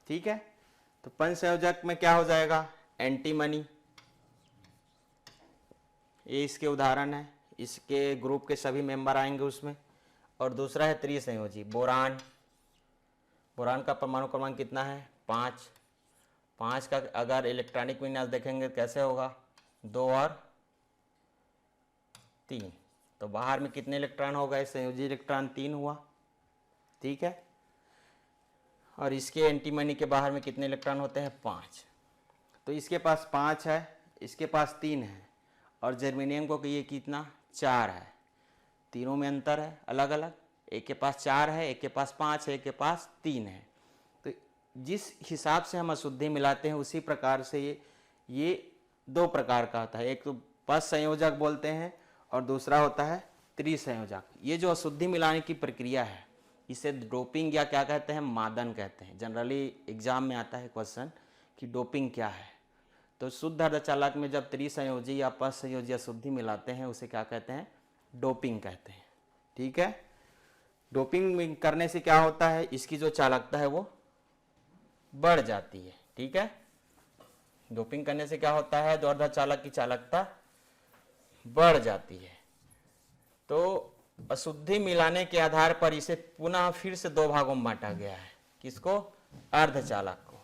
ठीक है। तो पंच संयोजक में क्या हो जाएगा, एंटीमनी, ये इसके उदाहरण है, इसके ग्रुप के सभी मेंबर आएंगे उसमें। और दूसरा है त्रिसंयोजी, बोरान। बोरान का परमाणु क्रमांक कितना है, 5। 5 का अगर इलेक्ट्रॉनिक विन्यास देखेंगे कैसे होगा, 2 और 3। तो बाहर में कितने इलेक्ट्रॉन हो गए, संयोजी इलेक्ट्रॉन 3 हुआ, ठीक है। और इसके एंटीमनी के बाहर में कितने इलेक्ट्रॉन होते हैं, 5। तो इसके पास 5 है, इसके पास 3 है, और जर्मेनियम को ये कितना, 4 है। तीनों में अंतर है अलग अलग, एक के पास 4 है, एक के पास 5 है, एक के पास 3 है। तो जिस हिसाब से हम अशुद्धि मिलाते हैं उसी प्रकार से ये दो प्रकार का होता है। एक तो पस संयोजक बोलते हैं और दूसरा होता है त्रिसंयोजक। ये जो अशुद्धि मिलाने की प्रक्रिया है इसे डोपिंग या क्या कहते हैं, मादन कहते हैं। जनरली एग्जाम में आता है क्वेश्चन कि डोपिंग क्या है। तो शुद्ध अर्धचालक में जब त्रिसंयोजी या पस संयोजी अशुद्धि मिलाते हैं उसे क्या कहते हैं, डोपिंग कहते हैं, ठीक है। डोपिंग करने से क्या होता है, इसकी जो चालकता है वो बढ़ जाती है, ठीक है। डोपिंग करने से क्या होता है, जो अर्धचालक की चालकता बढ़ जाती है। तो अशुद्धि मिलाने के आधार पर इसे पुनः फिर से दो भागों में बांटा गया है। किसको, अर्धचालक को।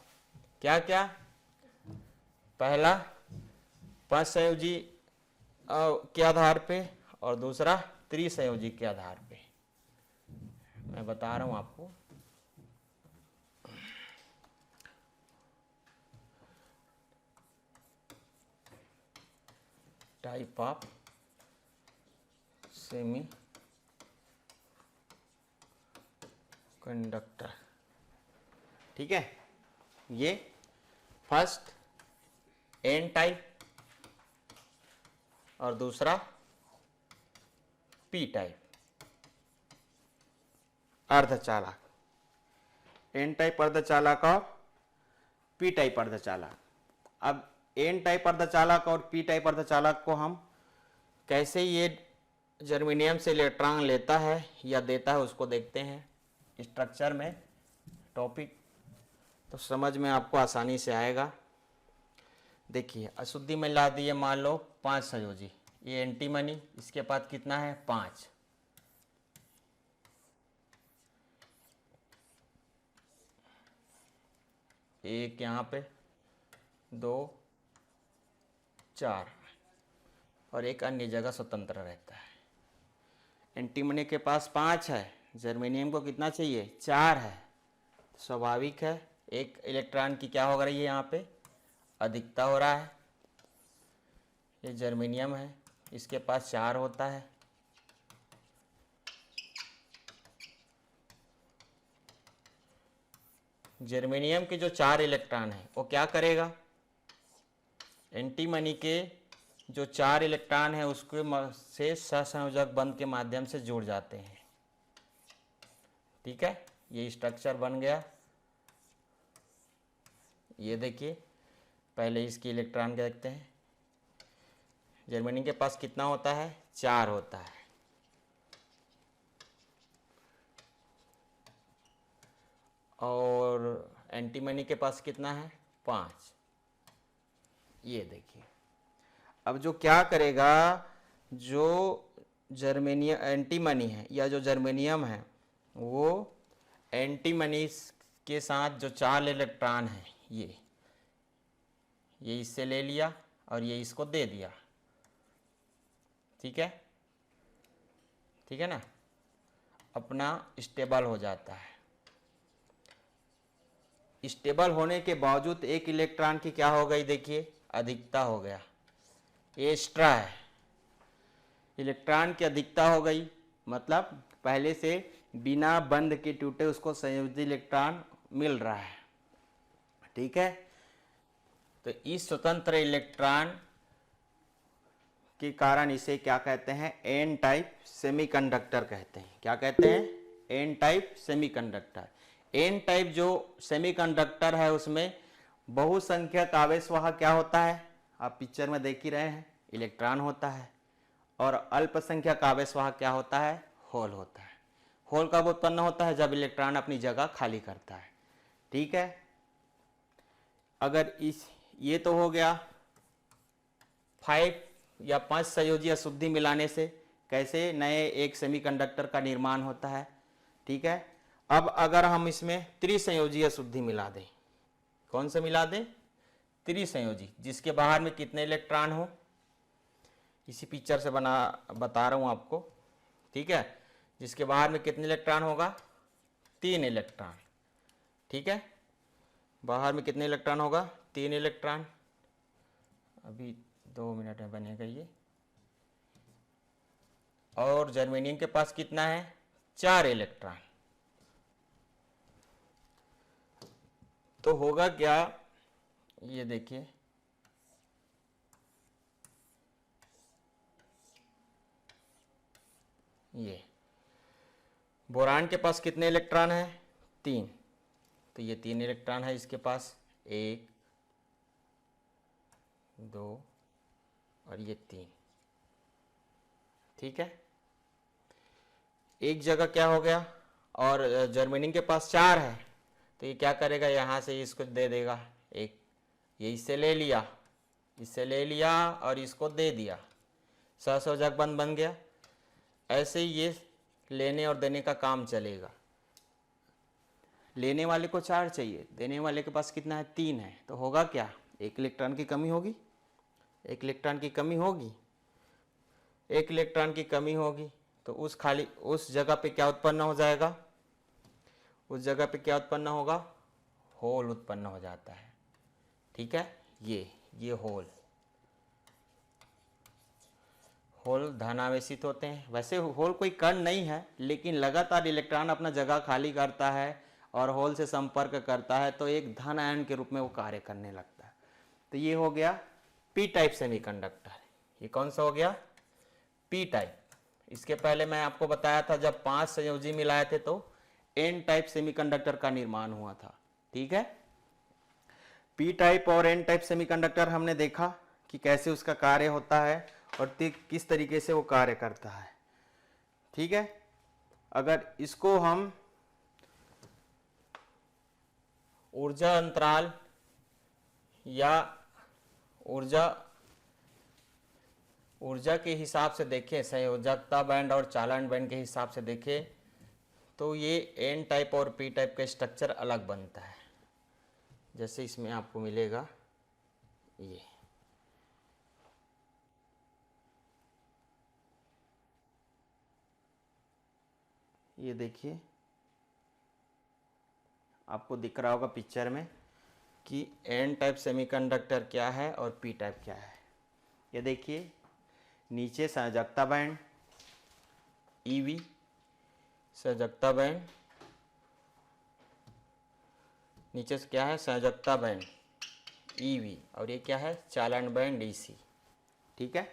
क्या क्या, पहला पंच संयोजी के आधार पे और दूसरा त्रिसंयोजी के आधार पे। मैं बता रहा हूं आपको। टाइप ऑफ सेमी कंडक्टर, ठीक है। ये फर्स्ट एन टाइप और दूसरा पी टाइप अर्धचालक। एन टाइप अर्धचालक और पी टाइप अर्धचालक। अब एन टाइप अर्धचालक और पी टाइप अर्धचालक को हम कैसे ये जर्मेनियम से इलेक्ट्रॉन लेता है या देता है उसको देखते हैं स्ट्रक्चर में टॉपिक, तो समझ में आपको आसानी से आएगा। देखिए अशुद्धि में ला दिए मान लो 5 संयोजी, ये एंटीमनी, इसके पास कितना है 5, एक यहाँ पे 2 4 और एक अन्य जगह स्वतंत्र रहता है। एंटीमनी के पास 5 है, जर्मेनियम को कितना चाहिए 4 है, स्वाभाविक है एक इलेक्ट्रॉन की क्या हो रही है यहाँ पे अधिकता हो रहा है। ये जर्मेनियम है, इसके पास 4 होता है, जर्मेनियम के जो 4 इलेक्ट्रॉन है वो क्या करेगा, एंटीमनी के जो 4 इलेक्ट्रॉन है उसके से सहसंयोजक बंध के माध्यम से जुड़ जाते हैं। ठीक है, ये स्ट्रक्चर बन गया। ये देखिए पहले इसकी इलेक्ट्रॉन देखते हैं, जर्मेनियम के पास कितना होता है 4 होता है, और एंटीमनी के पास कितना है 5। ये देखिए अब जो क्या करेगा, जो जर्मेनियम एंटीमनी है या जो जर्मेनियम है वो एंटीमनी के साथ जो 4 इलेक्ट्रॉन है ये इससे ले लिया और ये इसको दे दिया। ठीक है, ठीक है ना, अपना स्टेबल हो जाता है। स्टेबल होने के बावजूद एक इलेक्ट्रॉन की क्या हो गई, देखिए अधिकता हो गया, ये एक्स्ट्रा है, इलेक्ट्रॉन की अधिकता हो गई, मतलब पहले से बिना बंध के टूटे उसको संयोजी इलेक्ट्रॉन मिल रहा है। ठीक है, तो इस स्वतंत्र इलेक्ट्रॉन के कारण इसे क्या कहते हैं एन टाइप सेमीकंडक्टर कहते हैं। क्या कहते हैं, N type semiconductor. N type जो सेमीकंडक्टर है उसमें बहुसंख्यक आवेशवाहक क्या होता है, आप पिक्चर में देख ही रहे हैं, इलेक्ट्रॉन होता है, और अल्पसंख्यक आवेशवाहक क्या होता है, होल होता है। होल कब उत्पन्न होता है, जब इलेक्ट्रॉन अपनी जगह खाली करता है। ठीक है, अगर ये तो हो गया 5 या 5 संयोजी अशुद्धि मिलाने से कैसे नए एक सेमीकंडक्टर का निर्माण होता है। ठीक है, अब अगर हम इसमें त्रिसंयोजी अशुद्धि मिला दें, कौन सा मिला दें, त्रिसंयोजी, जिसके बाहर में कितने इलेक्ट्रॉन हो, इसी पिक्चर से बता रहा हूं आपको। ठीक है, जिसके बाहर में कितने इलेक्ट्रॉन होगा 3 इलेक्ट्रॉन। ठीक है, बाहर में कितने इलेक्ट्रॉन होगा 3 इलेक्ट्रॉन, अभी 2 मिनट में बनेगा ये, और जर्मेनियम के पास कितना है 4 इलेक्ट्रॉन। तो होगा क्या, ये देखिए ये बोरान के पास कितने इलेक्ट्रॉन है 3, तो ये 3 इलेक्ट्रॉन है इसके पास, 1 2 और ये 3। ठीक है, एक जगह क्या हो गया, और जर्मेनियम के पास 4 है, तो ये क्या करेगा, यहाँ से इसको दे देगा एक, ये इससे ले लिया, इससे ले लिया और इसको दे दिया, सहसंयोजक बंध बन गया। ऐसे ही ये लेने और देने का काम चलेगा। लेने वाले को 4 चाहिए, देने वाले के पास कितना है 3 है, तो होगा क्या, एक इलेक्ट्रॉन की कमी होगी, एक इलेक्ट्रॉन की कमी होगी, एक इलेक्ट्रॉन की कमी होगी, तो उस जगह पे क्या उत्पन्न हो जाएगा, उस जगह पे क्या उत्पन्न होगा, होल उत्पन्न हो जाता है। ठीक है, ये होल धनावेशित होते हैं। वैसे होल कोई कण नहीं है, लेकिन लगातार इलेक्ट्रॉन अपना जगह खाली करता है और होल से संपर्क करता है, तो एक धन आयन के रूप में वो कार्य करने लगता है। तो ये हो गया पी टाइप सेमीकंडक्टर। ये कौन सा हो गया, पी टाइप। इसके पहले मैं आपको बताया था जब 5 संयोजी मिलाए थे तो एन टाइप सेमीकंडक्टर का निर्माण हुआ था। ठीक है, पी टाइप और एन टाइप सेमीकंडक्टर हमने देखा कि कैसे उसका कार्य होता है और किस तरीके से वो कार्य करता है। ठीक है। अगर इसको हम ऊर्जा अंतराल या ऊर्जा के हिसाब से देखें, संयोजकता बैंड और चालन बैंड के हिसाब से देखें, तो ये एन टाइप और पी टाइप का स्ट्रक्चर अलग बनता है। जैसे इसमें आपको मिलेगा ये देखिए, आपको दिख रहा होगा पिक्चर में कि एन टाइप सेमीकंडक्टर क्या है और पी टाइप क्या है। ये देखिए, नीचे संयोजकता बैंड ईवी, संयोजकता बैंड, नीचे से क्या है संयोजकता बैंड ईवी, और ये क्या है चालन बैंड डीसी। ठीक है।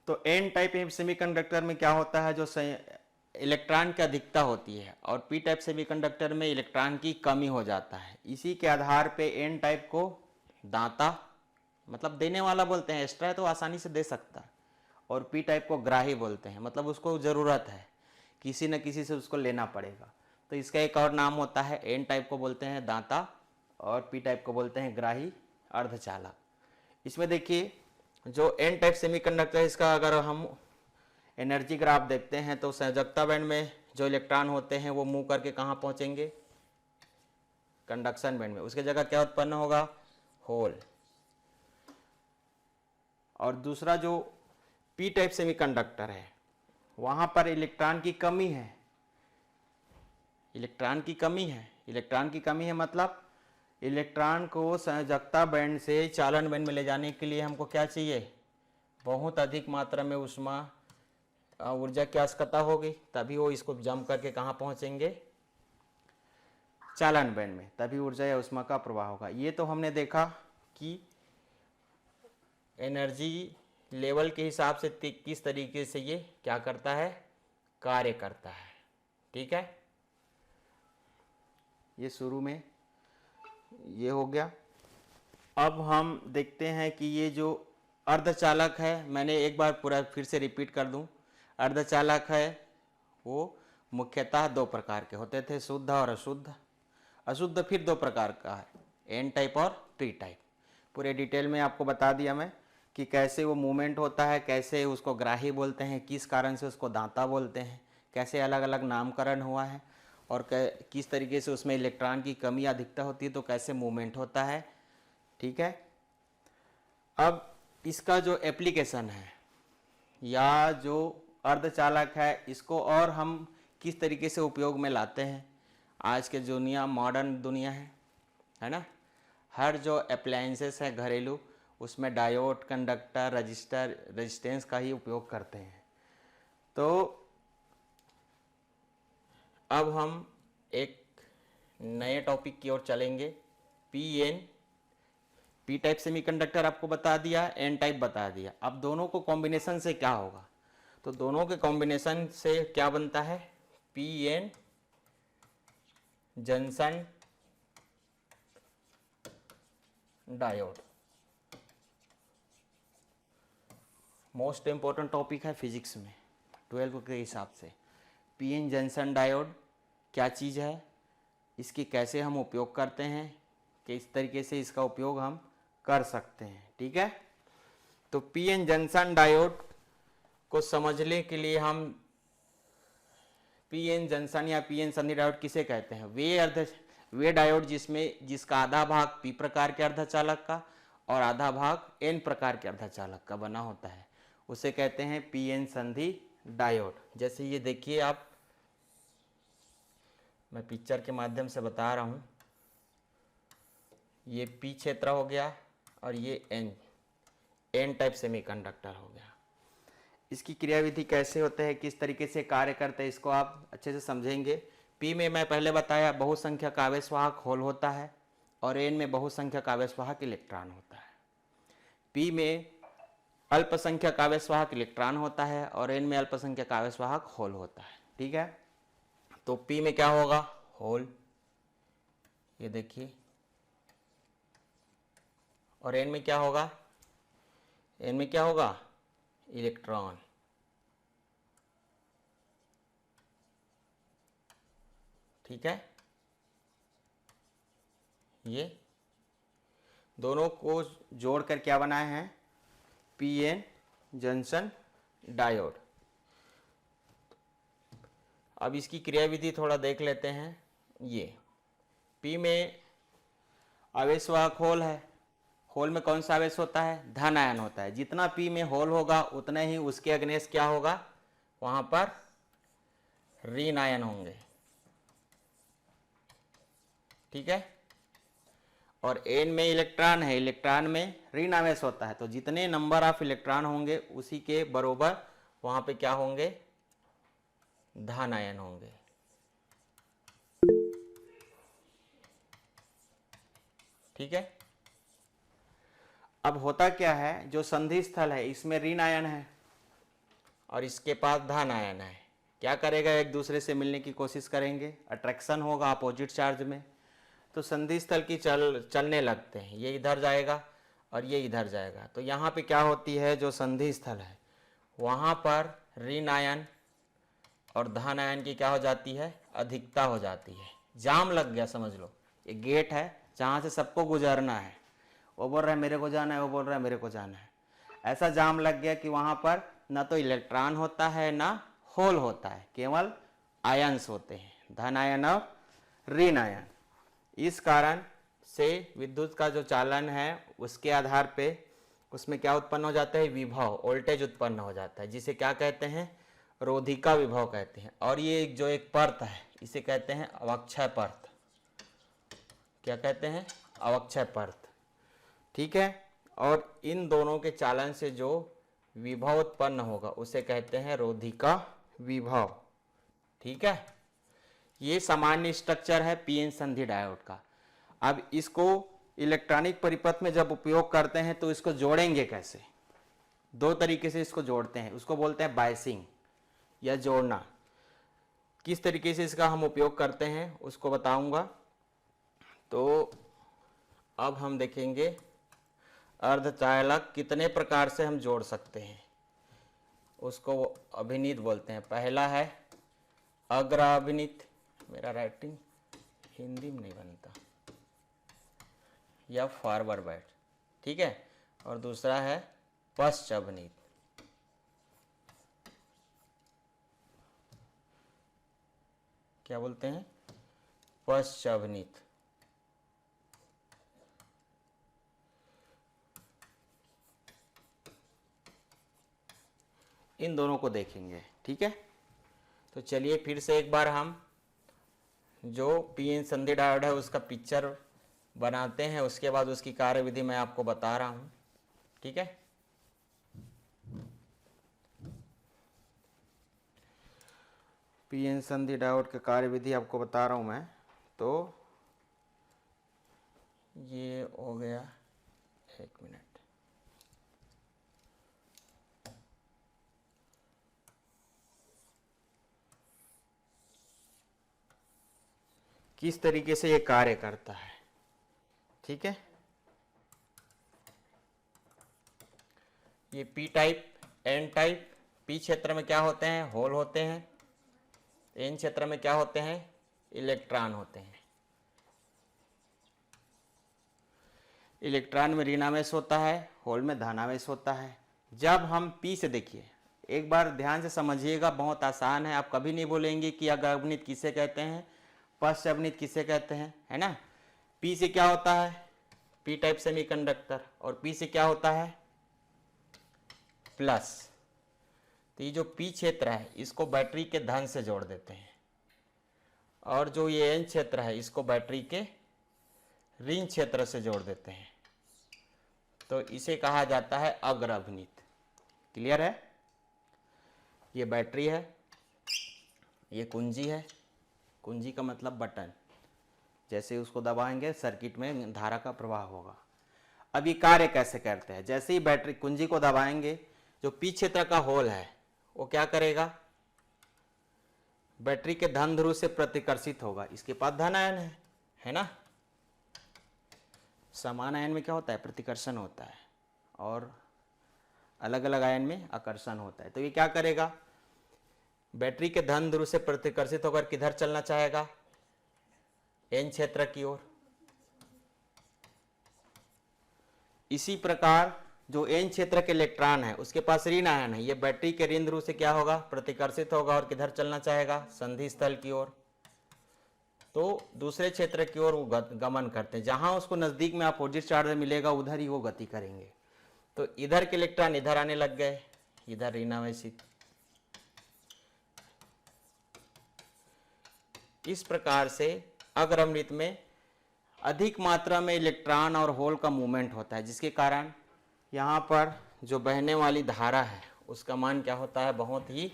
तो एन टाइप सेमीकंडक्टर में क्या होता है, जो इलेक्ट्रॉन की अधिकता होती है, और पी टाइप सेमीकंडक्टर में इलेक्ट्रॉन की कमी हो जाता है। इसी के आधार पे एन टाइप को दाता मतलब देने वाला बोलते हैं, एक्स्ट्रा है तो आसानी से दे सकता है, और पी टाइप को ग्राही बोलते हैं, मतलब उसको ज़रूरत है, किसी न किसी से उसको लेना पड़ेगा। तो इसका एक और नाम होता है, एन टाइप को बोलते हैं दाता और पी टाइप को बोलते हैं ग्राही अर्धचालक। इसमें देखिए, जो एन टाइप सेमीकंडक्टर है, इसका अगर हम एनर्जी ग्राफ देखते हैं तो संयोजकता बैंड में जो इलेक्ट्रॉन होते हैं वो मूव करके कहाँ पहुँचेंगे, कंडक्शन बैंड में, उसके जगह क्या उत्पन्न होगा, होल। और दूसरा जो पी टाइप सेमीकंडक्टर है, वहाँ पर इलेक्ट्रॉन की कमी है, इलेक्ट्रॉन की कमी है, मतलब इलेक्ट्रॉन को संयोजकता बैंड से चालन बैंड में ले जाने के लिए हमको क्या चाहिए, बहुत अधिक मात्रा में ऊर्जा की आवश्यकता होगी, तभी वो इसको जम करके कहाँ पहुँचेंगे, चालन बैंड में, तभी ऊर्जा या ऊष्मा का प्रवाह होगा। ये तो हमने देखा कि एनर्जी लेवल के हिसाब से किस तरीके से ये क्या करता है, कार्य करता है। ठीक है, ये शुरू में ये हो गया। अब हम देखते हैं कि ये जो अर्धचालक है, मैंने एक बार पूरा फिर से रिपीट कर दूं, अर्धचालक है वो मुख्यतः दो प्रकार के होते थे, शुद्ध और अशुद्ध। अशुद्ध फिर दो प्रकार का है, एन टाइप और पी टाइप। पूरे डिटेल में आपको बता दिया मैं कि कैसे वो मूवमेंट होता है, कैसे उसको ग्राही बोलते हैं, किस कारण से उसको दाता बोलते हैं, कैसे अलग अलग नामकरण हुआ है, और किस तरीके से उसमें इलेक्ट्रॉन की कमी अधिकता होती है तो कैसे मूवमेंट होता है। ठीक है। अब इसका जो एप्लीकेशन है या जो अर्धचालक है, इसको और हम किस तरीके से उपयोग में लाते हैं, आज के दुनिया मॉडर्न दुनिया है ना, हर जो अप्लायंसेस है घरेलू, उसमें डायोड, कंडक्टर, रजिस्टर, रेजिस्टेंस का ही उपयोग करते हैं। तो अब हम एक नए टॉपिक की ओर चलेंगे। पी टाइप सेमीकंडक्टर आपको बता दिया, एन टाइप बता दिया। अब दोनों को कॉम्बिनेशन से क्या होगा, तो दोनों के कॉम्बिनेशन से क्या बनता है, P N junction diode. Most important topic है फिजिक्स में 12 के हिसाब से। पी एन जंक्शन डायोड क्या चीज़ है, इसकी कैसे हम उपयोग करते हैं, किस तरीके से इसका उपयोग हम कर सकते हैं। ठीक है। तो पी एन जंक्शन डायोड को समझने के लिए हम पी एन जंक्शन या पी एन संधि डायोड किसे कहते हैं, वे डायोड जिसका आधा भाग पी प्रकार के अर्धचालक का और आधा भाग एन प्रकार के अर्धचालक का बना होता है, उसे कहते हैं पी एन संधि डायोड। जैसे ये देखिए आप, मैं पिक्चर के माध्यम से बता रहा हूँ, ये पी क्षेत्र हो गया और ये एन टाइप सेमीकंडक्टर हो गया। इसकी क्रियाविधि कैसे होते हैं, किस तरीके से कार्य करते हैं, इसको आप अच्छे से समझेंगे। पी में मैं पहले बताया बहुसंख्यक आवेशवाहक होल होता है और एन में बहुसंख्यक आवेशवाहक इलेक्ट्रॉन होता है। पी में अल्पसंख्यक आवेशवाहक इलेक्ट्रॉन होता है और एन में अल्पसंख्यक आवेशवाहक होल होता है। ठीक है। तो पी में क्या होगा, होल, ये देखिए, और एन में क्या होगा, एन में क्या होगा, इलेक्ट्रॉन। ठीक है, ये दोनों को जोड़कर क्या बनाए हैं, पीएन जंक्शन डायोड। अब इसकी क्रियाविधि थोड़ा देख लेते हैं। ये पी में आवेश वाहक होल है, होल में कौन सा आवेश होता है, धन आयन होता है। जितना पी में होल होगा उतने ही उसके अग्नेस क्या होगा, वहां पर ऋण आयन होंगे, ठीक है। और एन में इलेक्ट्रॉन है, इलेक्ट्रॉन में ऋण आवेश होता है, तो जितने नंबर ऑफ इलेक्ट्रॉन होंगे उसी के बरोबर वहां पे क्या होंगे, धन आयन होंगे। ठीक है। अब होता क्या है, जो संधि स्थल है इसमें ऋण आयन है और इसके पास धन आयन है, क्या करेगा, एक दूसरे से मिलने की कोशिश करेंगे, अट्रैक्शन होगा अपोजिट चार्ज में, तो संधि स्थल की चलने लगते हैं, ये इधर जाएगा और ये इधर जाएगा। तो यहाँ पे क्या होती है, जो संधि स्थल है वहाँ पर ऋण आयन और धन आयन की क्या हो जाती है, अधिकता हो जाती है। जाम लग गया, समझ लो ये गेट है जहाँ से सबको गुजरना है, वो बोल रहा है मेरे को जाना है, वो बोल रहा है मेरे को जाना है। ऐसा जाम लग गया कि वहाँ पर ना तो इलेक्ट्रॉन होता है ना होल होता है, केवल आयंस होते हैं, धन आयन और ऋण आयन। इस कारण से विद्युत का जो चालन है उसके आधार पे उसमें क्या उत्पन्न हो जाता है, विभव, वोल्टेज उत्पन्न हो जाता है, जिसे क्या कहते हैं, रोधिका विभव कहते हैं। और ये जो एक परत है इसे कहते हैं अवक्षय परत। क्या कहते हैं, अवक्षय परत, ठीक है। और इन दोनों के चालन से जो विभव उत्पन्न होगा उसे कहते हैं रोधिका विभव, ठीक है। ये सामान्य स्ट्रक्चर है पीएन संधि डायोड का। अब इसको इलेक्ट्रॉनिक परिपथ में जब उपयोग करते हैं तो इसको जोड़ेंगे कैसे, दो तरीके से इसको जोड़ते हैं, उसको बोलते हैं बायसिंग या जोड़ना। किस तरीके से इसका हम उपयोग करते हैं उसको बताऊंगा। तो अब हम देखेंगे अर्धचालक कितने प्रकार से हम जोड़ सकते हैं, उसको अभिनीत बोलते हैं। पहला है अग्राभिनीत, मेरा राइटिंग हिंदी में नहीं बनता, या फॉरवर्ड बैठ, ठीक है। और दूसरा है पश्चाभिनीत। क्या बोलते हैं, पश्चाभिनीत। इन दोनों को देखेंगे, ठीक है। तो चलिए फिर से एक बार हम जो पीएन संधि डायोड है उसका पिक्चर बनाते हैं, उसके बाद उसकी कार्यविधि मैं आपको बता रहा हूं, ठीक है। पीएन संधि डायोड का कार्यविधि आपको बता रहा हूं मैं। तो ये हो गया, एक मिनट, किस तरीके से ये कार्य करता है, ठीक है। ये P type, N type, P क्षेत्र में क्या होते हैं, होल होते हैं, एन क्षेत्र में क्या होते हैं, इलेक्ट्रॉन होते हैं। इलेक्ट्रॉन में ऋणावेश होता है, होल में धनावेश होता है। जब हम पी से, देखिए एक बार ध्यान से समझिएगा, बहुत आसान है। आप कभी नहीं बोलेंगे कि अग्राभिनीत किसे कहते हैं, पश्चाभिनीत किसे कहते हैं, है ना। पी से क्या होता है, पी टाइप सेमीकंडक्टर, और पी से क्या होता है, प्लस। तो ये जो पी क्षेत्र है इसको बैटरी के धन से जोड़ देते हैं, और जो ये एन क्षेत्र है इसको बैटरी के ऋण क्षेत्र से जोड़ देते हैं। तो इसे कहा जाता है अग्राभिनीत। क्लियर है। ये बैटरी है, ये कुंजी है, कुंजी का मतलब बटन, जैसे उसको दबाएंगे सर्किट में धारा का प्रवाह होगा। अब ये कार्य कैसे करते हैं, जैसे ही बैटरी कुंजी को दबाएंगे जो पी क्षेत्र का होल है वो क्या करेगा, बैटरी के धन ध्रुव से प्रतिकर्षित होगा। इसके पास धन आयन है ना। समान आयन में क्या होता है, प्रतिकर्षण होता है, और अलग अलग आयन में आकर्षण होता है। तो ये क्या करेगा, बैटरी के धन ध्रुव से प्रतिकर्षित होकर किधर चलना चाहेगा, एन क्षेत्र की ओर। इसी प्रकार जो एन क्षेत्र के इलेक्ट्रॉन है उसके पास ऋण आयन है, ये बैटरी के ऋण ध्रुव से क्या होगा, प्रतिकर्षित होगा और किधर चलना चाहेगा, संधि स्थल की ओर। तो दूसरे क्षेत्र की ओर वो गमन करते हैं, जहां उसको नजदीक में अपोजिट चार्ज मिलेगा उधर ही वो गति करेंगे। तो इधर के इलेक्ट्रॉन इधर आने लग गए, इधर ऋणावेशित। इस प्रकार से अग्रमृत में अधिक मात्रा में इलेक्ट्रॉन और होल का मूवमेंट होता है, जिसके कारण यहाँ पर जो बहने वाली धारा है उसका मान क्या होता है, बहुत ही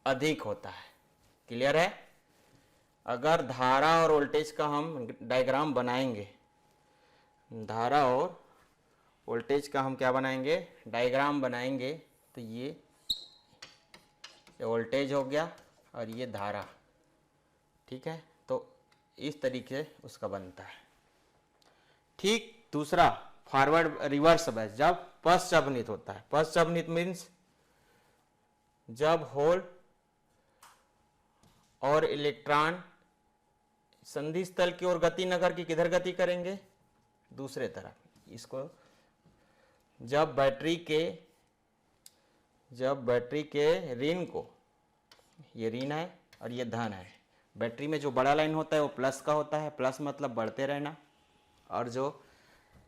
अधिक होता है। क्लियर है? अगर धारा और वोल्टेज का हम डायग्राम बनाएंगे, धारा और वोल्टेज का हम क्या बनाएंगे, डायग्राम बनाएंगे, तो ये वोल्टेज हो गया और ये धारा, ठीक है। तो इस तरीके से उसका बनता है। ठीक दूसरा फॉरवर्ड रिवर्स बैच, जब पश्चअवनित होता है। पश्चअवनित मीन्स जब होल और इलेक्ट्रॉन संधि स्थल की ओर गति न करके किधर गति करेंगे, दूसरे तरफ। इसको जब बैटरी के ऋण को, ये ऋण है और ये धन है, बैटरी में जो बड़ा लाइन होता है वो प्लस का होता है, प्लस मतलब बढ़ते रहना, और जो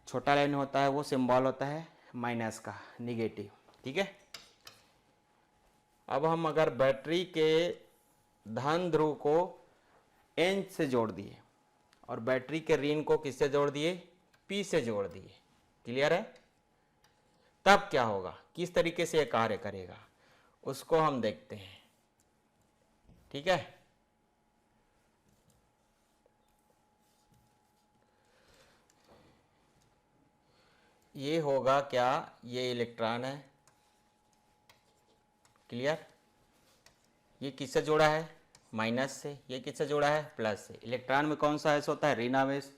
छोटा लाइन होता है वो सिंबल होता है माइनस का, निगेटिव। ठीक है। अब हम अगर बैटरी के धन ध्रुव को एन से जोड़ दिए और बैटरी के ऋण को किससे जोड़ दिए, पी से जोड़ दिए, क्लियर है, तब क्या होगा, किस तरीके से ये कार्य करेगा उसको हम देखते हैं। ठीक है। ये होगा क्या, ये इलेक्ट्रॉन है, क्लियर। ये किससे जोड़ा है, माइनस से। ये किससे जोड़ा है, प्लस से। इलेक्ट्रॉन में कौन सा आवेश होता है, ऋण आवेश,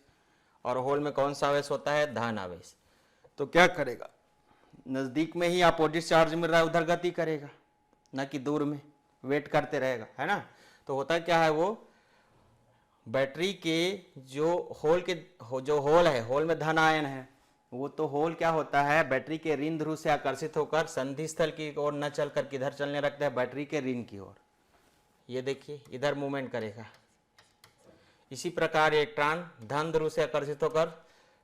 और होल में कौन सा आवेश होता है, धन आवेश। तो क्या करेगा, नज़दीक में ही अपोजिट चार्ज मिल रहा है उधर गति करेगा, ना कि दूर में वेट करते रहेगा, है ना। तो होता क्या है, वो बैटरी के जो होल है, होल में धन आयन है, वो तो होल क्या होता है, बैटरी के ऋण ध्रुव से आकर्षित होकर संधि स्थल की ओर न चलकर किधर चलने लगता है, बैटरी के ऋण की ओर। ये देखिए इधर मूवमेंट करेगा। इसी प्रकार इलेक्ट्रॉन धन ध्रुव से आकर्षित होकर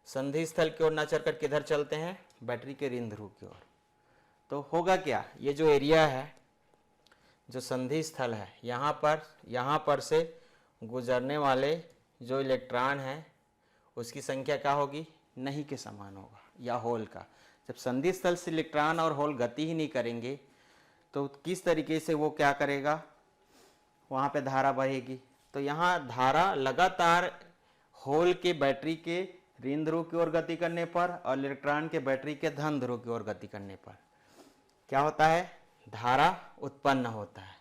संधि स्थल की ओर न चलकर किधर चलते हैं, बैटरी के ऋण ध्रुव की ओर। तो होगा क्या, ये जो एरिया है, जो संधि स्थल है, यहाँ पर से गुजरने वाले जो इलेक्ट्रॉन है उसकी संख्या क्या होगी, नहीं के समान होगा, या होल का। जब संधि स्थल से इलेक्ट्रॉन और होल गति ही नहीं करेंगे तो किस तरीके से वो क्या करेगा, वहाँ पे धारा बहेगी। तो यहाँ धारा लगातार होल के बैटरी के ऋण ध्रुव की ओर गति करने पर और इलेक्ट्रॉन के बैटरी के धन ध्रुव की ओर गति करने पर क्या होता है, धारा उत्पन्न होता है।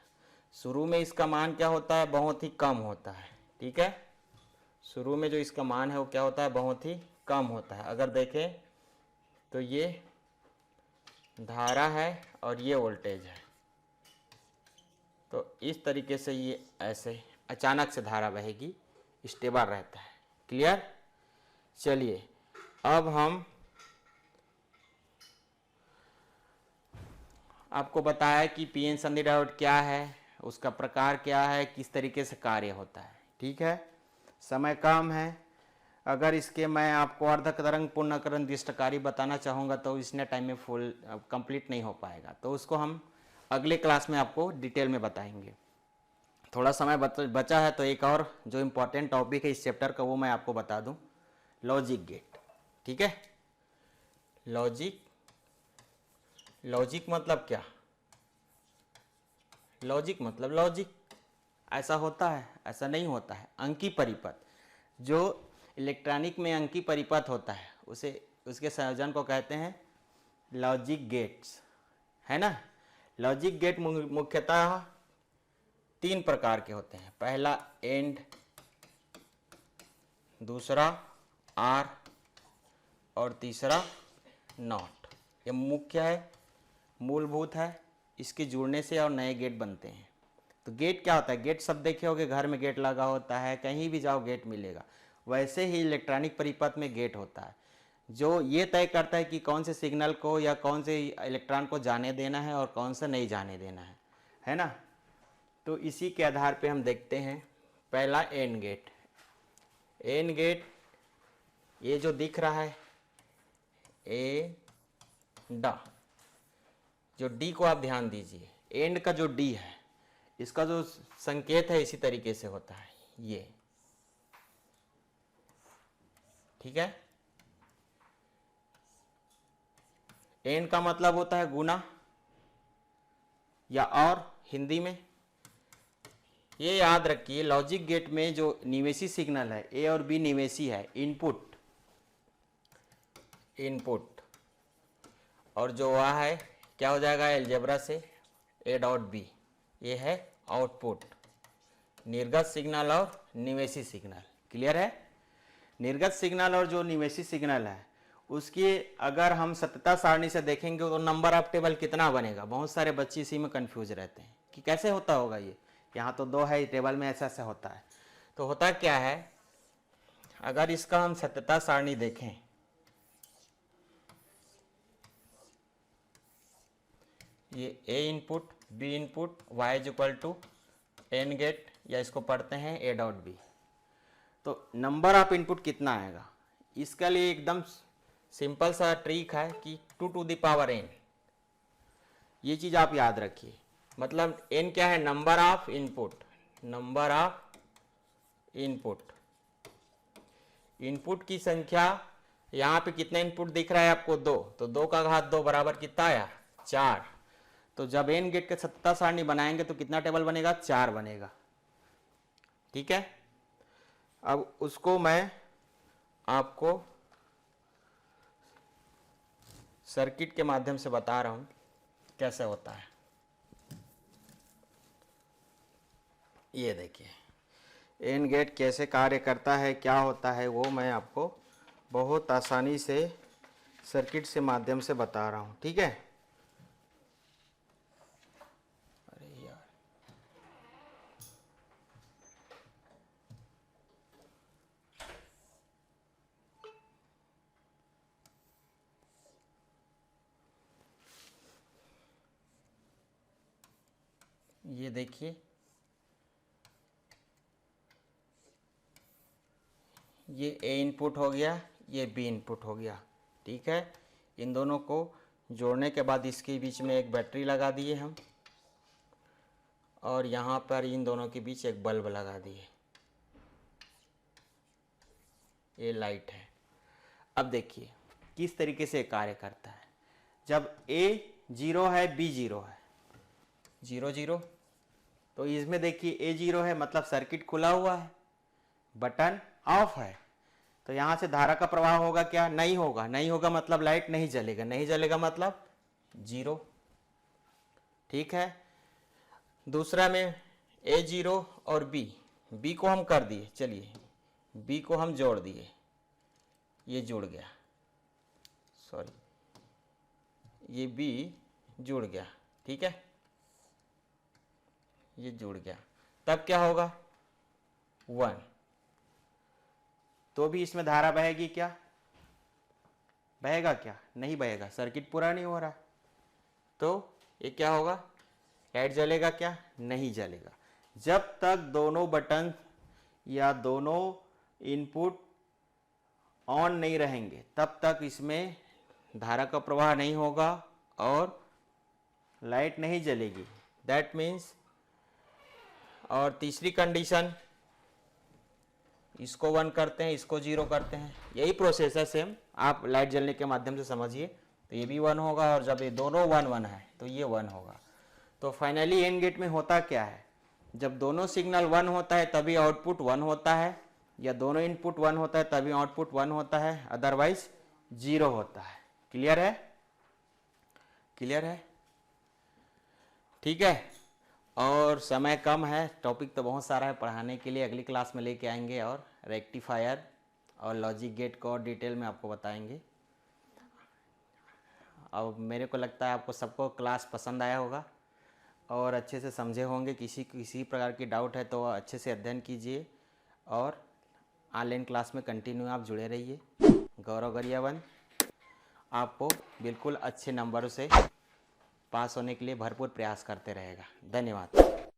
शुरू में इसका मान क्या होता है, बहुत ही कम होता है। ठीक है, शुरू में जो इसका मान है वो क्या होता है, बहुत ही कम होता है। अगर देखें तो ये धारा है और ये वोल्टेज है, तो इस तरीके से ये ऐसे अचानक से धारा बहेगी, स्टेबल रहता है। क्लियर। चलिए अब हम आपको बताया कि पीएन संधि डायोड क्या है, उसका प्रकार क्या है, किस तरीके से कार्य होता है। ठीक है, समय कम है। अगर इसके मैं आपको अर्धक तरंग पूर्णकरण दृष्टकारी बताना चाहूँगा तो इसने टाइम में फुल कंप्लीट नहीं हो पाएगा, तो उसको हम अगले क्लास में आपको डिटेल में बताएंगे। थोड़ा समय बचा है तो एक और जो इम्पोर्टेंट टॉपिक है इस चैप्टर का वो मैं आपको बता दूं, लॉजिक गेट। ठीक है, लॉजिक मतलब क्या, लॉजिक मतलब लॉजिक, ऐसा होता है, ऐसा नहीं होता है। अंकी परिपथ, जो इलेक्ट्रॉनिक में अंकी परिपथ होता है उसे, उसके संयोजन को कहते हैं लॉजिक गेट्स, है ना। लॉजिक गेट मुख्यतः 3 प्रकार के होते हैं। पहला एंड, दूसरा आर और तीसरा नॉट। ये मुख्य है, मूलभूत है, इसके जुड़ने से और नए गेट बनते हैं। तो तो गेट क्या होता है, गेट सब देखे होगे, घर में गेट लगा होता है, कहीं भी जाओ गेट मिलेगा। वैसे ही इलेक्ट्रॉनिक परिपथ में गेट होता है, जो ये तय करता है कि कौन से सिग्नल को या कौन से इलेक्ट्रॉन को जाने देना है और कौन सा नहीं जाने देना है ना। तो इसी के आधार पे हम देखते हैं पहला एंड गेट। एंड गेट ये जो दिख रहा है ए डा, जो डी को आप ध्यान दीजिए, एंड का जो डी है इसका जो संकेत है इसी तरीके से होता है ये, ठीक है। एंड का मतलब होता है गुना या और हिंदी में। ये याद रखिए, लॉजिक गेट में जो निवेशी सिग्नल है ए और बी निवेशी है, इनपुट और जो वह है क्या हो जाएगा एलजेब्रा से ए डॉट बी, ये है आउटपुट, निर्गत सिग्नल और निवेशी सिग्नल। क्लियर है। निर्गत सिग्नल और जो निवेशी सिग्नल है उसकी अगर हम सत्यता सारणी से देखेंगे तो नंबर ऑफ टेबल कितना बनेगा। बहुत सारे बच्चे इसी में कंफ्यूज रहते हैं कि कैसे होता होगा ये, यहाँ तो 2 है टेबल में, ऐसा ऐसा होता है। तो होता क्या है, अगर इसका हम सत्यता सारणी देखें, ये A input B input Y is equal to and gate, या इसको पढ़ते हैं ए डॉट बी। तो नंबर ऑफ इनपुट कितना आएगा, इसके लिए एकदम सिंपल सा ट्रिक है कि 2 टू द पावर n। ये चीज आप याद रखिए, मतलब n क्या है, number of input. Number of input की संख्या, यहाँ पे कितने इनपुट दिख रहा है आपको 2, तो 2 का घात 2 बराबर कितना आया 4। तो जब एन गेट के सत्यता सारणी बनाएंगे तो कितना टेबल बनेगा, 4 बनेगा। ठीक है। अब उसको मैं आपको सर्किट के माध्यम से बता रहा हूं कैसे होता है। ये देखिए एन गेट कैसे कार्य करता है, क्या होता है, वो मैं आपको बहुत आसानी से सर्किट से माध्यम से बता रहा हूं। ठीक है। अरे यार, ये देखिए ये ए इनपुट हो गया, ये बी इनपुट हो गया। ठीक है। इन दोनों को जोड़ने के बाद इसके बीच में एक बैटरी लगा दिए हम, और यहाँ पर इन दोनों के बीच एक बल्ब लगा दिए, ये लाइट है। अब देखिए किस तरीके से कार्य करता है। जब ए 0 है बी 0 है, 0 0, तो इसमें देखिए ए 0 है मतलब सर्किट खुला हुआ है, बटन ऑफ है, तो यहां से धारा का प्रवाह होगा क्या, नहीं होगा। नहीं होगा मतलब लाइट नहीं जलेगा, नहीं जलेगा मतलब 0। ठीक है। दूसरा में ए 0 और बी को हम कर दिए, चलिए बी को हम जोड़ दिए, ये जुड़ गया, सॉरी ये बी जुड़ गया। ठीक है, ये जुड़ गया, तब क्या होगा 1। तो भी इसमें धारा बहेगी क्या, बहेगा क्या, नहीं बहेगा, सर्किट पूरा नहीं हो रहा। तो ये क्या होगा, लाइट जलेगा क्या, नहीं जलेगा। जब तक दोनों बटन या दोनों इनपुट ऑन नहीं रहेंगे तब तक इसमें धारा का प्रवाह नहीं होगा और लाइट नहीं जलेगी। दैट मीन्स, और तीसरी कंडीशन, इसको 1 करते हैं, इसको 0 करते हैं, यही प्रोसेस है सेम, आप लाइट जलने के माध्यम से समझिए। तो ये भी 1 होगा, और जब ये दोनों 1 1 है तो ये 1 होगा। तो फाइनली एन गेट में होता क्या है, जब दोनों सिग्नल 1 होता है तभी आउटपुट 1 होता है, या दोनों इनपुट 1 होता है तभी आउटपुट 1 होता है, अदरवाइज 0 होता है। क्लियर है, क्लियर है। ठीक है। और समय कम है, टॉपिक तो बहुत सारा है पढ़ाने के लिए, अगली क्लास में लेके आएंगे और रेक्टिफायर और लॉजिक गेट को और डिटेल में आपको बताएंगे। अब मेरे को लगता है आपको सबको क्लास पसंद आया होगा, और अच्छे से समझे होंगे। किसी प्रकार की डाउट है तो अच्छे से अध्ययन कीजिए और ऑनलाइन क्लास में कंटिन्यू आप जुड़े रहिए। गौरव गरियाबंद आपको बिल्कुल अच्छे नंबरों से पास होने के लिए भरपूर प्रयास करते रहेगा। धन्यवाद।